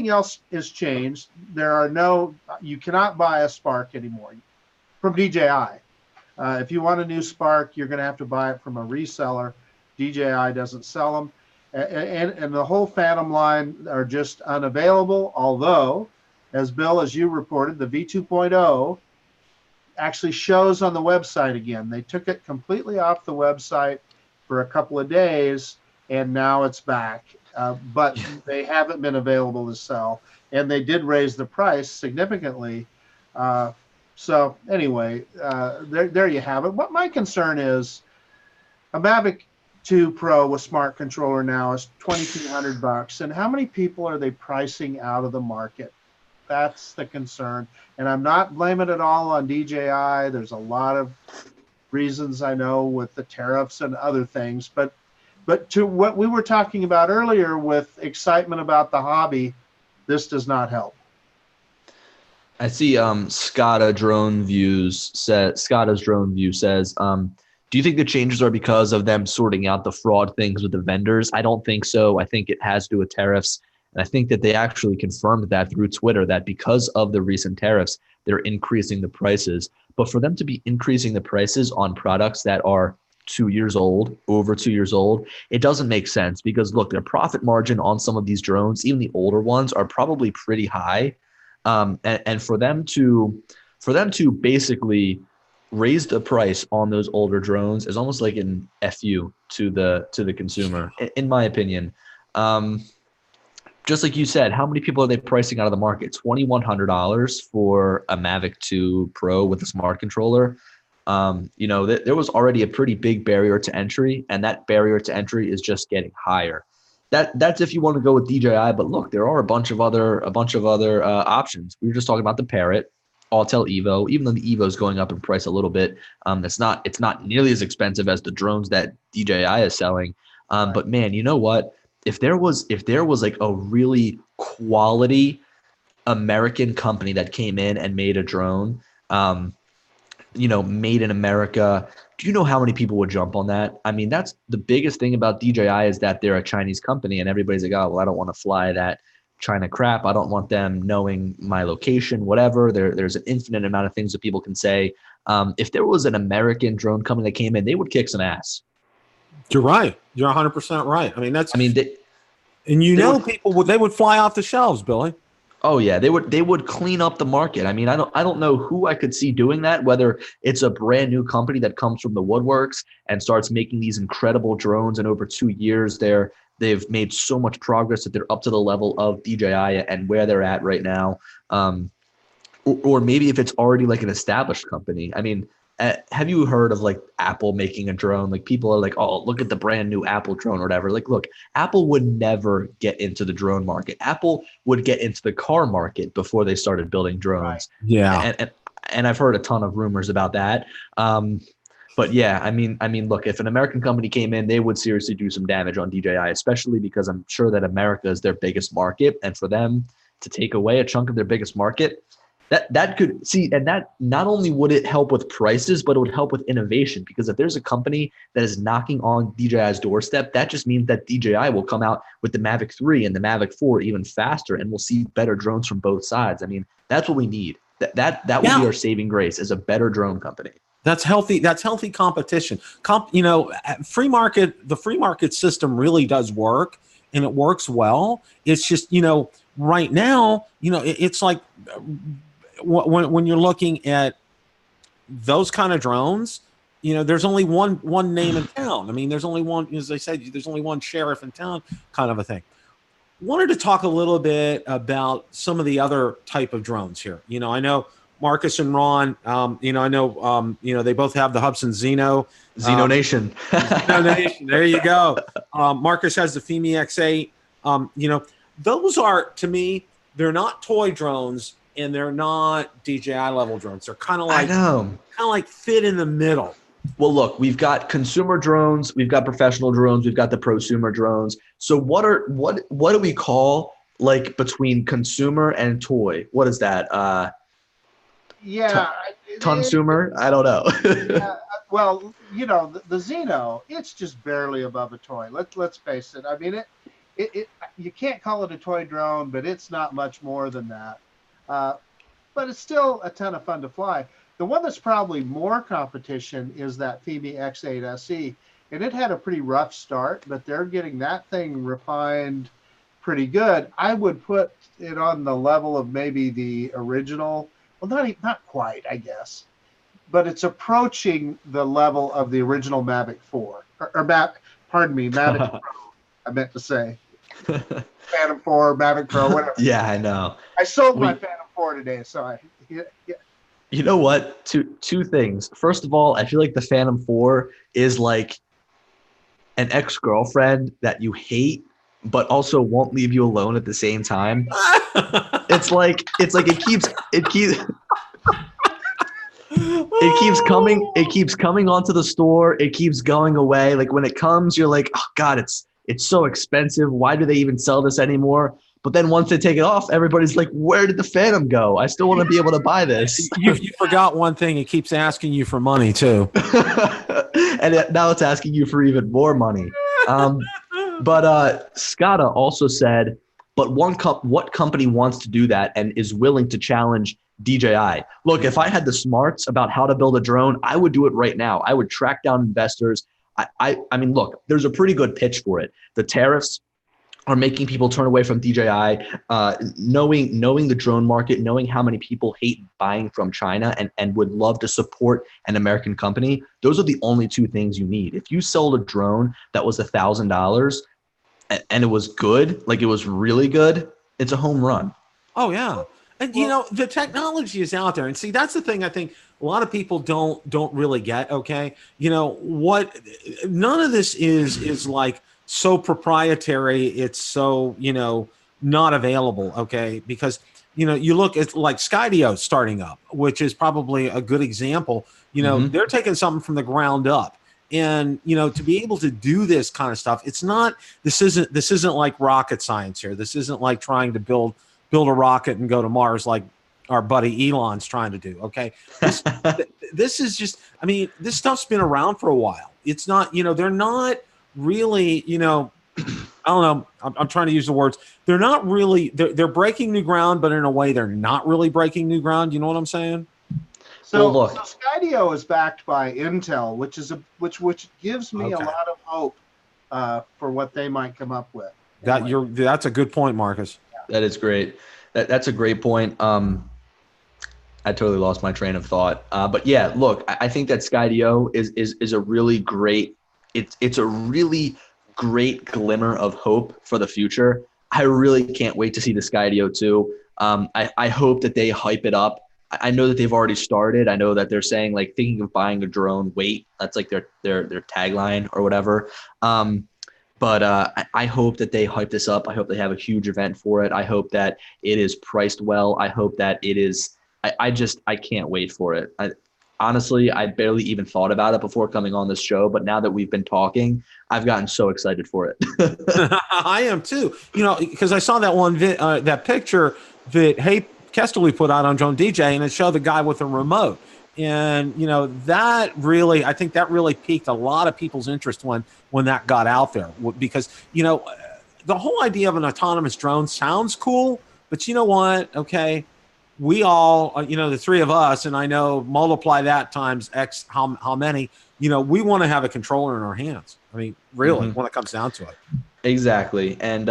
else has changed. You cannot buy a Spark anymore from DJI. If you want a new Spark, you're going to have to buy it from a reseller. DJI doesn't sell them. And the whole Phantom line are just unavailable, although, as you reported, the V2.0 actually shows on the website again. They took it completely off the website for a couple of days, and now it's back. But they haven't been available to sell, and they did raise the price significantly. So anyway, there you have it. What my concern is, a Mavic 2 Pro with smart controller now is $2,200, and how many people are they pricing out of the market? That's the concern, and I'm not blaming it all on DJI. There's a lot of reasons, I know, with the tariffs and other things, but to what we were talking about earlier with excitement about the hobby, this does not help. I see Scada's Drone View says, do you think the changes are because of them sorting out the fraud things with the vendors? I don't think so. I think it has to do with tariffs. And I think that they actually confirmed that through Twitter, that because of the recent tariffs, they're increasing the prices. But for them to be increasing the prices on products that are 2 years old, over 2 years old, it doesn't make sense, because look, their profit margin on some of these drones, even the older ones, are probably pretty high. And for them to basically raise the price on those older drones is almost like an FU to the consumer, in my opinion. Just like you said, how many people are they pricing out of the market? $2,100 for a Mavic 2 Pro with a smart controller. There was already a pretty big barrier to entry, and that barrier to entry is just getting higher. That's if you want to go with DJI, but look, there are a bunch of other options. We were just talking about the Parrot, Autel Evo. Even though the Evo is going up in price a little bit, it's not nearly as expensive as the drones that DJI is selling. But man, you know what? If there was like a really quality American company that came in and made a drone, made in America, do you know how many people would jump on that? I mean, that's the biggest thing about DJI, is that they're a Chinese company, and everybody's like, oh, well, I don't want to fly that China crap. I don't want them knowing my location, whatever. There's an infinite amount of things that people can say. If there was an American drone company that came in, they would kick some ass. You're right. You're 100% right. I mean, people would fly off the shelves, Billy. Oh yeah, they would clean up the market. I mean, I don't know who I could see doing that, whether it's a brand new company that comes from the woodworks and starts making these incredible drones, and over 2 years they've made so much progress that they're up to the level of DJI and where they're at right now. Or maybe if it's already like an established company. I mean, have you heard of like Apple making a drone? Like, people are like, oh, look at the brand new Apple drone or whatever. Like, look, Apple would never get into the drone market. Apple would get into the car market before they started building drones. Right. Yeah. And I've heard a ton of rumors about that. But yeah, I mean, look, if an American company came in, they would seriously do some damage on DJI, especially because I'm sure that America is their biggest market. And for them to take away a chunk of their biggest market, that could see, and that not only would it help with prices, but it would help with innovation, because if there's a company that is knocking on DJI's doorstep, that just means that DJI will come out with the Mavic 3 and the Mavic 4 even faster, and we'll see better drones from both sides. I mean, that's what we need. That will be our saving grace, is a better drone company. That's healthy. That's healthy competition. The free market system really does work, and it works well. It's just, right now, it's like, when you're looking at those kind of drones, there's only one name in town. I mean, there's only one, as they said, there's only one sheriff in town, kind of a thing. wanted to talk a little bit about some of the other type of drones here. You know, I know Marcus and Ron, you know, I know, you know, they both have the Hubsan ZinoNation. ZinoNation. There you go. Marcus has the FEMI X8. You know, those are, to me, they're not toy drones and they're not DJI level drones. They're kind of like fit in the middle. Well, look, we've got consumer drones, we've got professional drones, we've got the prosumer drones. So what do we call like between consumer and toy? What is that? Consumer? I don't know. Yeah, well, you know, the Zino, it's just barely above a toy. Let's face it. I mean, it you can't call it a toy drone, but it's not much more than that. But it's still a ton of fun to fly. The one that's probably more competition is that FEMI X8 SE, and it had a pretty rough start, but they're getting that thing refined pretty good. I would put it on the level of maybe the original. Well, not quite, I guess, but it's approaching the level of the original Mavic 4 pardon me, Mavic Pro. I meant to say Phantom 4, Mavic Pro, whatever. Yeah, I know. I sold my Phantom 4 today, so yeah. You know what? Two things. First of all, I feel like the Phantom 4 is like an ex-girlfriend that you hate, but also won't leave you alone at the same time. It's like it keeps coming onto the store. It keeps going away. Like when it comes, you're like, oh God, it's so expensive. Why do they even sell this anymore? But then once they take it off, everybody's like, where did the Phantom go? I still want to be able to buy this. You forgot one thing. It keeps asking you for money too. And now it's asking you for even more money. But Scada also said, but what company wants to do that and is willing to challenge DJI? Look, if I had the smarts about how to build a drone, I would do it right now. I would track down investors. I mean, look, there's a pretty good pitch for it. The tariffs are making people turn away from DJI, knowing the drone market, knowing how many people hate buying from China and would love to support an American company. Those are the only two things you need. If you sold a drone that was $1,000 and it was good, like it was really good, it's a home run. Oh yeah. And you know, the technology is out there. And see, that's the thing I think a lot of people don't really get, okay? You know, none of this is like so proprietary, it's so, you know, not available, okay? Because, you know, you look at like Skydio starting up, which is probably a good example. You know, they're taking something from the ground up. And, you know, to be able to do this kind of stuff, this isn't like rocket science here. This isn't like trying to build a rocket and go to Mars like our buddy Elon's trying to do, okay? This is just, I mean, this stuff's been around for a while. It's not, you know, they're not really, you know, I don't know, I'm trying to use the words. They're not really, they're breaking new ground, but in a way they're not really breaking new ground. You know what I'm saying? So, well, so Skydio is backed by Intel, which gives me a lot of hope for what they might come up with. That's a good point, Marcus. That is great. That's a great point. I totally lost my train of thought. But yeah, look, I think that Skydio is a really great. It's a really great glimmer of hope for the future. I really can't wait to see the Skydio too. I hope that they hype it up. I know that they've already started. I know that they're saying like thinking of buying a drone. Wait, that's like their tagline or whatever. But I hope that they hype this up. I hope they have a huge event for it. I hope that it is priced well. I hope that it is. I can't wait for it. Honestly, I barely even thought about it before coming on this show, but now that we've been talking, I've gotten so excited for it. I am too. You know, because I saw that one that picture that Kesterly put out on Drone DJ, and it showed the guy with a remote. And, you know, I think that really piqued a lot of people's interest when that got out there, because, you know, the whole idea of an autonomous drone sounds cool, but you know what? Okay. We all, you know, the three of us, and I know multiply that times X how many, you know, we want to have a controller in our hands. I mean, really, when it comes down to it. Exactly. And,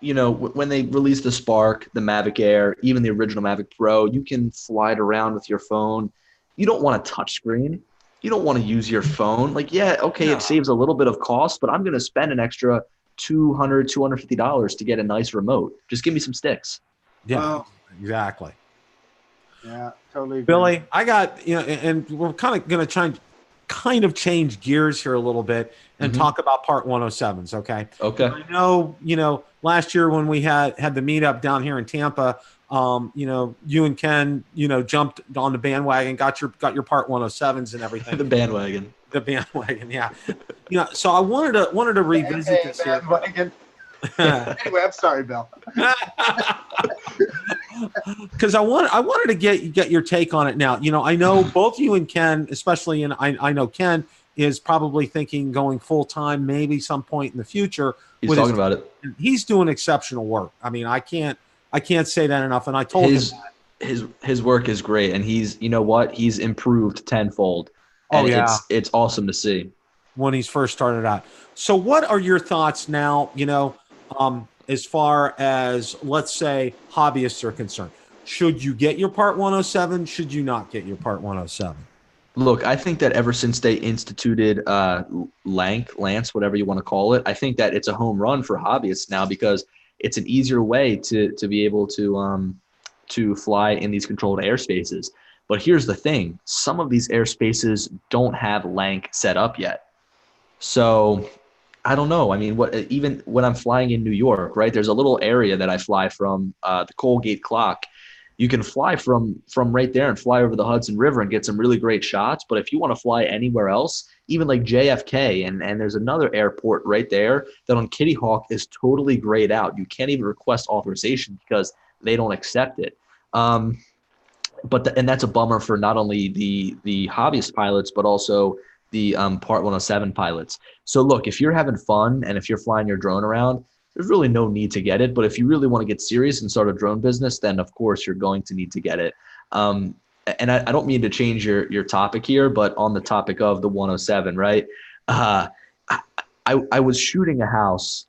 you know, when they released the Spark, the Mavic Air, even the original Mavic Pro, you can slide around with your phone. You don't want a touch screen. You don't want to use your phone. Like, yeah, okay, It saves a little bit of cost, but I'm going to spend an extra $250 to get a nice remote. Just give me some sticks. Yeah, Well, exactly. Yeah, totally agree. Billy, I got, and we're kind of going to change gears here a little bit and talk about Part 107s. Okay. Okay. I know, last year when we had the meetup down here in Tampa, you and Ken, jumped on the bandwagon, got your Part 107s and everything. The bandwagon. Yeah. So I wanted to revisit this here. Anyway, I'm sorry, Bill. Because I wanted to get your take on it now. I know both you and Ken, especially, and I know Ken is probably thinking going full time, maybe some point in the future. He's talking about it. He's doing exceptional work. I mean, I can't say that enough. And I told him his work is great, and he's he's improved tenfold. And it's awesome to see when he's first started out. So, what are your thoughts now? As far as, let's say, hobbyists are concerned, should you get your Part 107? Should you not get your Part 107? Look, I think that ever since they instituted Lance, whatever you want to call it, I think that it's a home run for hobbyists now, because it's an easier way to be able to fly in these controlled airspaces. But here's the thing. Some of these airspaces don't have LANC set up yet. So I don't know. I mean, even when I'm flying in New York, right, there's a little area that I fly from, the Colgate Clock. You can fly from right there and fly over the Hudson River and get some really great shots. But if you want to fly anywhere else, even like JFK, and there's another airport right there that on Kitty Hawk is totally grayed out. You can't even request authorization because they don't accept it. And that's a bummer for not only the hobbyist pilots, but also the Part 107 pilots. So look, if you're having fun and if you're flying your drone around, there's really no need to get it. But if you really want to get serious and start a drone business, then of course you're going to need to get it. And I don't mean to change your topic here, but on the topic of the 107, right? I was shooting a house.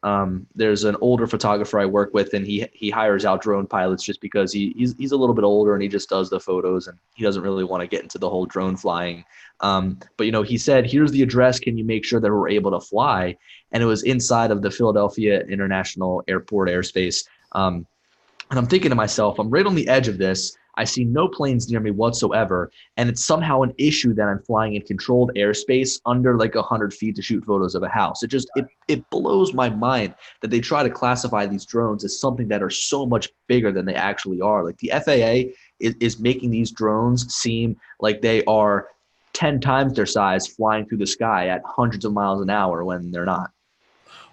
There's an older photographer I work with, and he hires out drone pilots just because he's a little bit older and he just does the photos and he doesn't really want to get into the whole drone flying. But he said, here's the address. Can you make sure that we're able to fly? And it was inside of the Philadelphia International Airport airspace. And I'm thinking to myself, I'm right on the edge of this. I see no planes near me whatsoever, and it's somehow an issue that I'm flying in controlled airspace under like 100 feet to shoot photos of a house. It blows my mind that they try to classify these drones as something that are so much bigger than they actually are. Like the FAA is making these drones seem like they are 10 times their size flying through the sky at hundreds of miles an hour when they're not.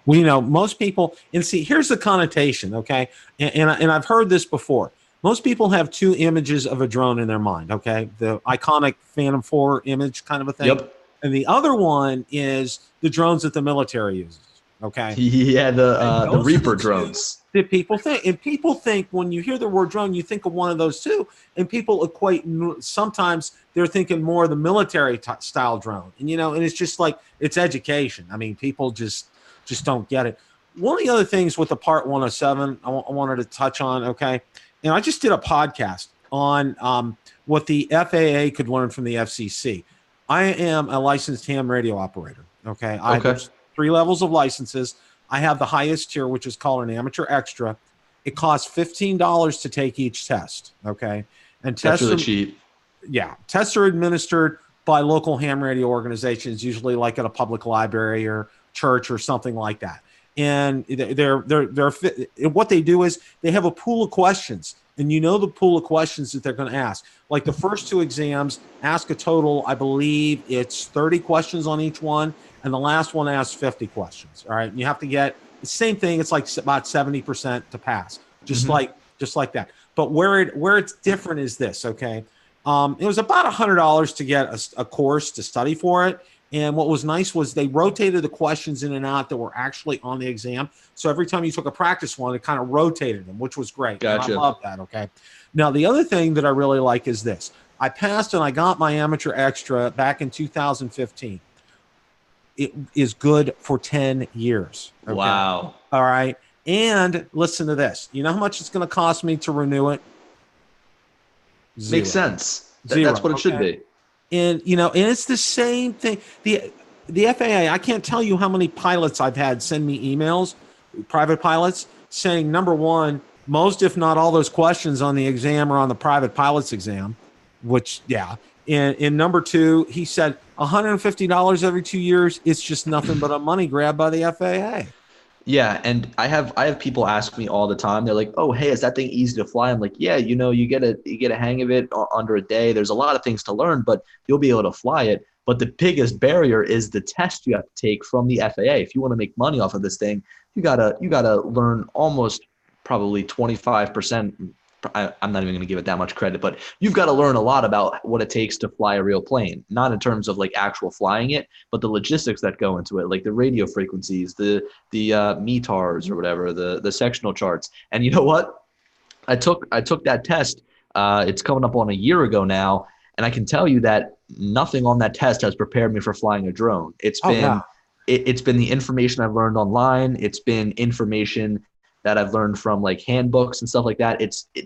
Well, most people, and see, here's the connotation, okay? And I've heard this before. Most people have two images of a drone in their mind, okay? The iconic Phantom 4 image kind of a thing. Yep. And the other one is the drones that the military uses, okay? Yeah, the Reaper drones. That people think. And people think when you hear the word drone, you think of one of those too. And people equate, sometimes they're thinking more of the military style drone. And, and it's just like, it's education. I mean, people just don't get it. One of the other things with the Part 107 I wanted to touch on, okay? And I just did a podcast on what the FAA could learn from the FCC. I am a licensed ham radio operator, okay? There's 3 levels of licenses. I have the highest tier, which is called an amateur extra. It costs $15 to take each test, okay? And that's really cheap. Yeah. Tests are administered by local ham radio organizations, usually like at a public library or church or something like that. And they're what they do is they have a pool of questions, and the pool of questions that they're going to ask. Like the first 2 exams ask a total, I believe it's 30 questions on each one, and the last one asks 50 questions. All right, and you have to get the same thing. It's like about 70% to pass, just like that. But where it's different is this. Okay, it was about $100 to get a course to study for it. And what was nice was they rotated the questions in and out that were actually on the exam. So every time you took a practice one, it kind of rotated them, which was great. Gotcha. And I love that, okay? Now, the other thing that I really like is this. I passed and I got my amateur extra back in 2015. It is good for 10 years. Okay? Wow. All right. And listen to this. You know how much it's going to cost me to renew it? $0. Makes sense. $0. That's what it should be. And, and it's the same thing. The FAA, I can't tell you how many pilots I've had send me emails private pilots, saying, number one, most, if not all those questions on the exam are on the private pilot's exam, which, yeah. And number two, he said $150 every 2 years. It's just nothing but a money grab by the FAA. Yeah, and I have people ask me all the time. They're like, "Oh, hey, is that thing easy to fly?" I'm like, "Yeah, you get a hang of it under a day. There's a lot of things to learn, but you'll be able to fly it." But the biggest barrier is the test you have to take from the FAA. If you want to make money off of this thing, you gotta learn almost probably 25%. I'm not even going to give it that much credit, but you've got to learn a lot about what it takes to fly a real plane, not in terms of like actual flying it, but the logistics that go into it, like the radio frequencies, the METARs or whatever, the sectional charts. And you know what? I took that test. It's coming up on a year ago now, and I can tell you that nothing on that test has prepared me for flying a drone. It's been the information I've learned online. It's been information that I've learned from like handbooks and stuff like that.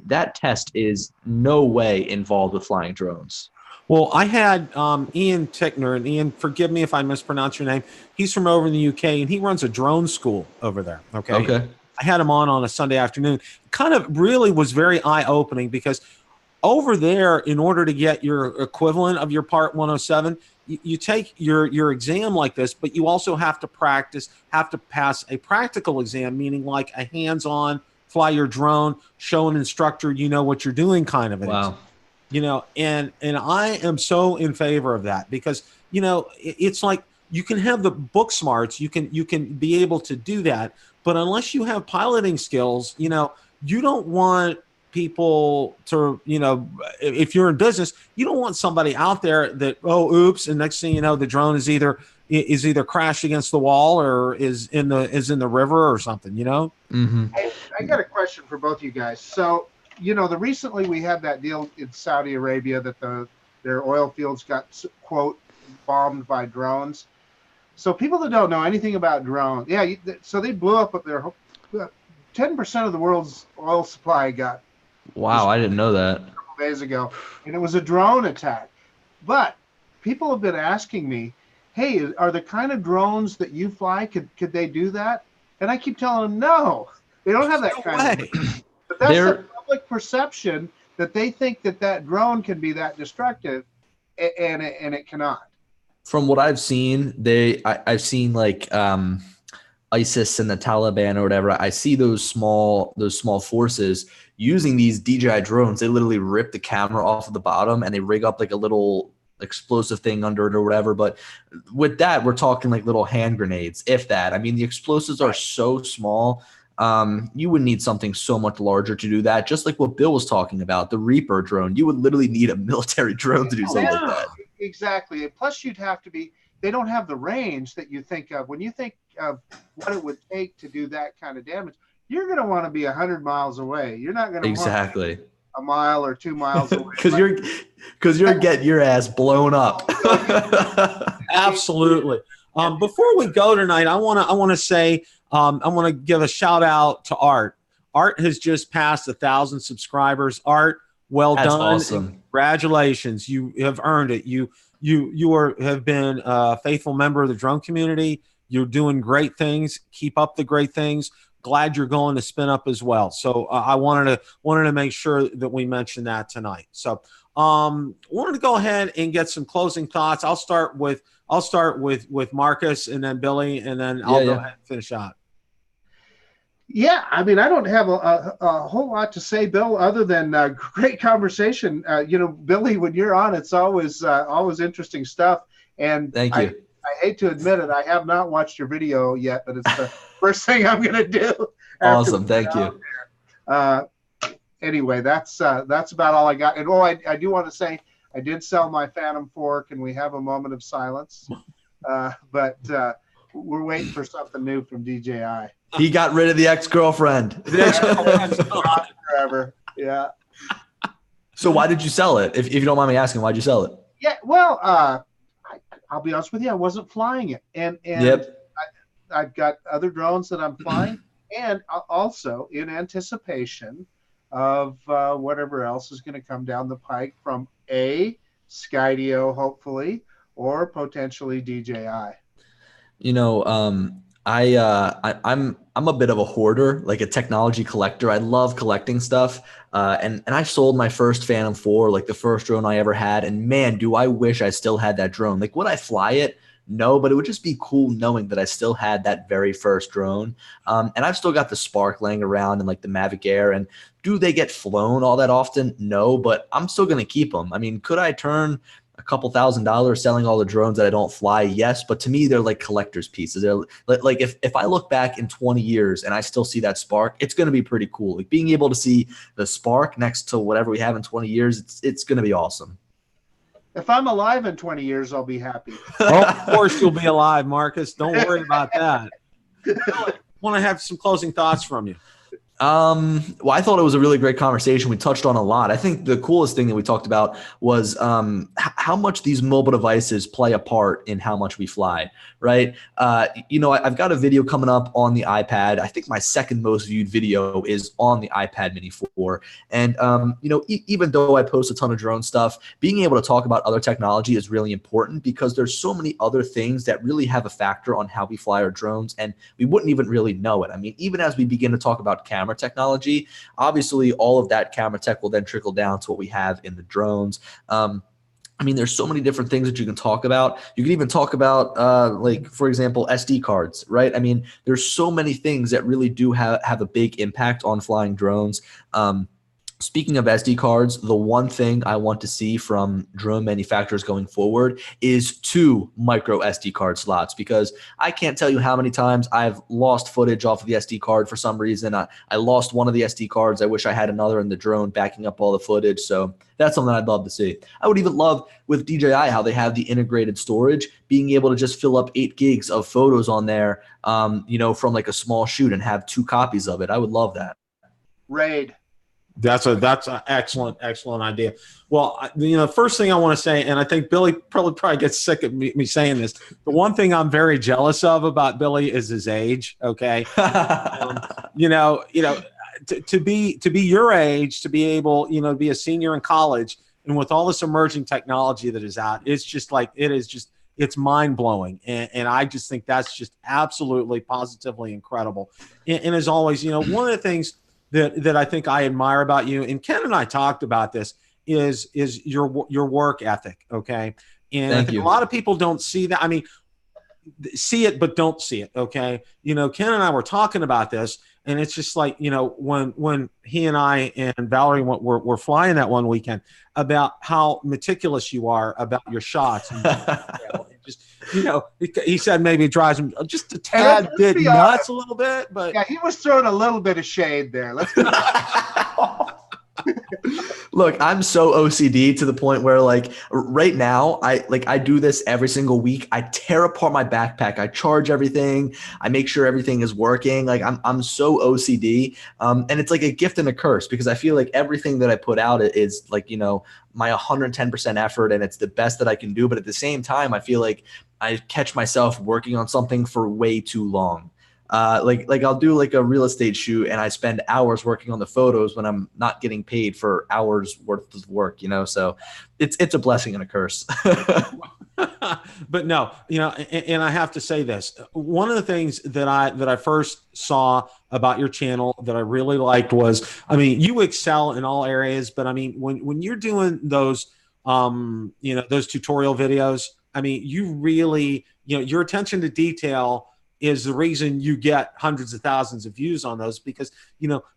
That test is no way involved with flying drones. Well, I had Ian Tickner, and Ian, forgive me if I mispronounce your name. He's from over in the UK, and he runs a drone school over there. Okay. I had him on a Sunday afternoon. Kind of really was very eye-opening, because over there, in order to get your equivalent of your Part 107, you take your exam like this, but you also have to pass a practical exam, meaning like a hands-on, fly your drone, show an instructor you know what you're doing kind of an exam. You know, and I am so in favor of that, because, you know, it's like you can have the book smarts, you can be able to do that, but unless you have piloting skills, you know, you don't want people to, you know, if you're in business, you don't want somebody out there that, oh, oops, and next thing you know, the drone is either crashed against the wall or is in the river or something, you know. I got a question for both you guys. So, you know, recently we had that deal in Saudi Arabia that their oil fields got, quote, bombed by drones. So people that don't know anything about drones, so they blew up with their 10% of the world's oil supply got. Wow, I didn't know that. A couple days ago, and it was a drone attack. But people have been asking me, hey, are the kind of drones that you fly, could they do that? And I keep telling them, no, they don't have that kind of. But that's the public perception, that they think that drone can be that destructive, and it cannot. From what I've seen, I've seen like ISIS and the Taliban or whatever. I see those small forces using these DJI drones. They literally rip the camera off of the bottom and they rig up like a little explosive thing under it or whatever. But with that, we're talking like little hand grenades, if that. I mean, the explosives are so small. You would need something so much larger to do that. Just like what Bill was talking about, the Reaper drone. You would literally need a military drone to do something like that. Exactly. Plus, you'd have to be. They don't have the range that you think of when you think of what it would take to do that kind of damage. You're going to want to be 100 miles away. You're not going to want to be a mile or 2 miles away. Because you're getting your ass blown up. Absolutely. Before we go tonight, I want to say I want to give a shout out to Art. Art has just passed 1,000 subscribers. Art, well done. Awesome. Congratulations. You have earned it. You have been a faithful member of the drone community. You're doing great things. Keep up the great things. Glad you're going to spin up as well. So I wanted to make sure that we mentioned that tonight. So wanted to go ahead and get some closing thoughts. I'll start with Marcus, and then Billy, and then I'll go ahead and finish out. Yeah, I mean, I don't have a whole lot to say, Bill, other than great conversation. You know, Billy, when you're on, it's always interesting stuff. And thank you. I hate to admit it, I have not watched your video yet, but it's the first thing I'm going to do. Awesome, thank you. Anyway, that's about all I got. And I do want to say I did sell my Phantom 4. Can we have a moment of silence? But we're waiting for something new from DJI. He got rid of the ex-girlfriend. Forever. Yeah. So why did you sell it? If you don't mind me asking, why'd you sell it? Yeah, well, I'll be honest with you, I wasn't flying it, and I've got other drones that I'm flying, and also in anticipation of whatever else is going to come down the pike from Skydio, hopefully, or potentially DJI. You know, I'm a bit of a hoarder, like a technology collector. I love collecting stuff. And I sold my first Phantom 4, like the first drone I ever had. And man, do I wish I still had that drone. Like, would I fly it? No, but it would just be cool knowing that I still had that very first drone. And I've still got the Spark laying around and like the Mavic Air. And do they get flown all that often? No, but I'm still going to keep them. I mean, could I turn a couple $1,000 selling all the drones that I don't fly? Yes, but to me, they're like collector's pieces. They're like if I look back in 20 years and I still see that Spark, it's going to be pretty cool. Like being able to see the Spark next to whatever we have in 20 years, it's going to be awesome. If I'm alive in 20 years, I'll be happy. Oh, of course you'll be alive, Marcus. Don't worry about that. I want to have some closing thoughts from you. Well, I thought it was a really great conversation. We touched on a lot. I think the coolest thing that we talked about was how much these mobile devices play a part in how much we fly, right? I've got a video coming up on the iPad. I think my second most viewed video is on the iPad Mini 4. And, even though I post a ton of drone stuff, being able to talk about other technology is really important because there's so many other things that really have a factor on how we fly our drones, and we wouldn't even really know it. I mean, even as we begin to talk about camera technology, obviously all of that camera tech will then trickle down to what we have in the drones. I mean, there's so many different things that you can talk about. You can even talk about, like, for example, SD cards, right? I mean, there's so many things that really do have a big impact on flying drones. Speaking of SD cards, the one thing I want to see from drone manufacturers going forward is 2 micro SD card slots, because I can't tell you how many times I've lost footage off of the SD card for some reason. I lost one of the SD cards. I wish I had another in the drone backing up all the footage. So that's something I'd love to see. I would even love with DJI how they have the integrated storage, being able to just fill up 8 gigs of photos on there, from like a small shoot and have 2 copies of it. I would love that. RAID. That's an excellent idea. Well, first thing I want to say, and I think Billy probably gets sick of me saying this. The one thing I'm very jealous of about Billy is his age. Okay, to be your age, to be able, to be a senior in college, and with all this emerging technology that is out, it's just like it's mind blowing, and I just think that's just absolutely positively incredible. And as always, one of the things that I think I admire about you, and Ken and I talked about this, is your work ethic, okay? And I think a lot of people don't see that. I mean, see it, but don't see it, okay? Ken and I were talking about this, and it's just like, when he and I and Valerie were flying that one weekend, about how meticulous you are about your shots. And, just, he said maybe it drives him just a tad bit nuts a little bit, but yeah, he was throwing a little bit of shade there. Let's Look, I'm so OCD to the point where, like, right now, I do this every single week. I tear apart my backpack. I charge everything. I make sure everything is working. Like, I'm so OCD. And it's like a gift and a curse, because I feel like everything that I put out is like, my 110% effort, and it's the best that I can do. But at the same time, I feel like I catch myself working on something for way too long. Like I'll do like a real estate shoot, and I spend hours working on the photos when I'm not getting paid for hours worth of work, so it's a blessing and a curse. But no, and I have to say this, one of the things that I first saw about your channel that I really liked was, I mean, you excel in all areas, but I mean, when you're doing those, those tutorial videos, I mean, you really, your attention to detail is the reason you get hundreds of thousands of views on those, because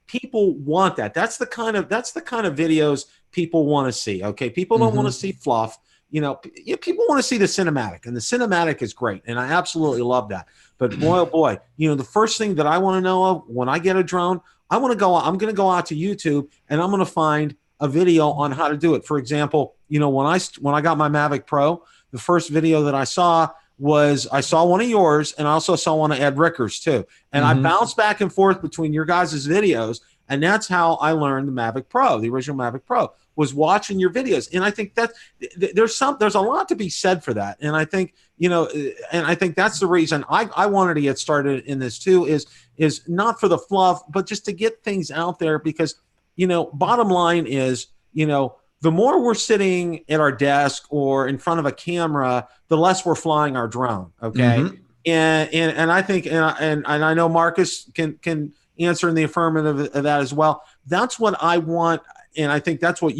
people want that. That's the kind of videos people want to see. Okay, people don't want to see fluff. People want to see the cinematic, and the cinematic is great, and I absolutely love that. But boy, oh boy, the first thing that I want to know of when I get a drone, I'm going to go out to YouTube, and I'm going to find a video on how to do it. For example, when I got my Mavic Pro, the first video that I saw was, I saw one of yours, and I also saw one of Ed Ricker's too. And I bounced back and forth between your guys' videos, and that's how I learned the Mavic Pro, the original Mavic Pro, was watching your videos. And I think that there's a lot to be said for that. And I think, and I think that's the reason I wanted to get started in this too, is not for the fluff, but just to get things out there, because, bottom line is, the more we're sitting at our desk or in front of a camera, the less we're flying our drone. Okay. And I think and I know Marcus can answer in the affirmative of that as well. That's what I want, and I think that's what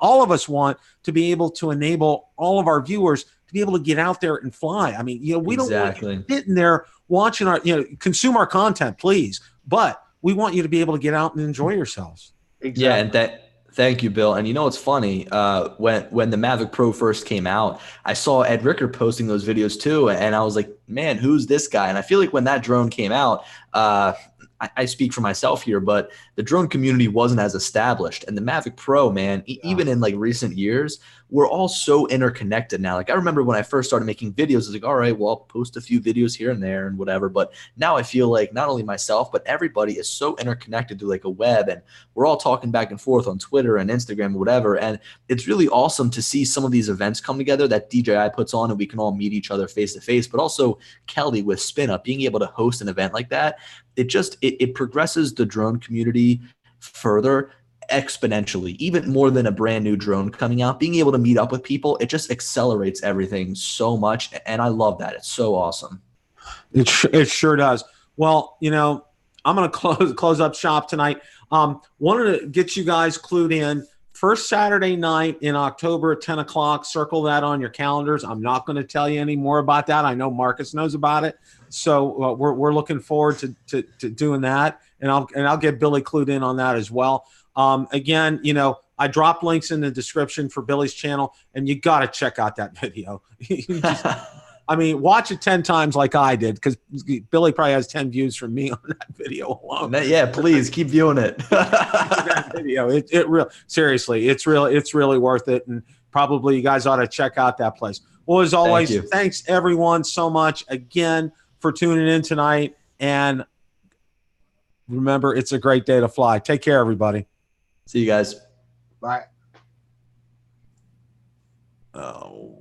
all of us want, to be able to enable all of our viewers to be able to get out there and fly. I mean, we don't want you sitting there watching consume our content, please, but we want you to be able to get out and enjoy yourselves. Exactly. Yeah, and thank you, Bill. And you know, it's funny, when the Mavic Pro first came out, I saw Ed Ricker posting those videos too, and I was like, man, who's this guy? And I feel like when that drone came out, I speak for myself here, but the drone community wasn't as established. And the Mavic Pro, man, even in like recent years, we're all so interconnected now. Like I remember when I first started making videos, I was like, all right, well, I'll post a few videos here and there and whatever. But now I feel like not only myself, but everybody is so interconnected through like a web, and we're all talking back and forth on Twitter and Instagram or whatever. And it's really awesome to see some of these events come together that DJI puts on, and we can all meet each other face to face. But also Kelly with Spin Up, being able to host an event like that, it progresses the drone community further exponentially, even more than a brand new drone coming out. Being able to meet up with people, it just accelerates everything so much, and I love that. It's so awesome. It sure does. Well, I'm going to close up shop tonight. Wanted to get you guys clued in. First Saturday night in October at 10 o'clock. Circle that on your calendars. I'm not going to tell you any more about that. I know Marcus knows about it, so we're looking forward to doing that, and I'll get Billy clued in on that as well. Again, I dropped links in the description for Billy's channel, and you got to check out that video. I mean, watch it 10 times like I did, because Billy probably has 10 views from me on that video alone. Yeah, please keep viewing it. That video, seriously, it's really worth it, and probably you guys ought to check out that place. Well, as always, thanks everyone so much again for tuning in tonight, and remember, it's a great day to fly. Take care, everybody. See you guys. Bye. Oh.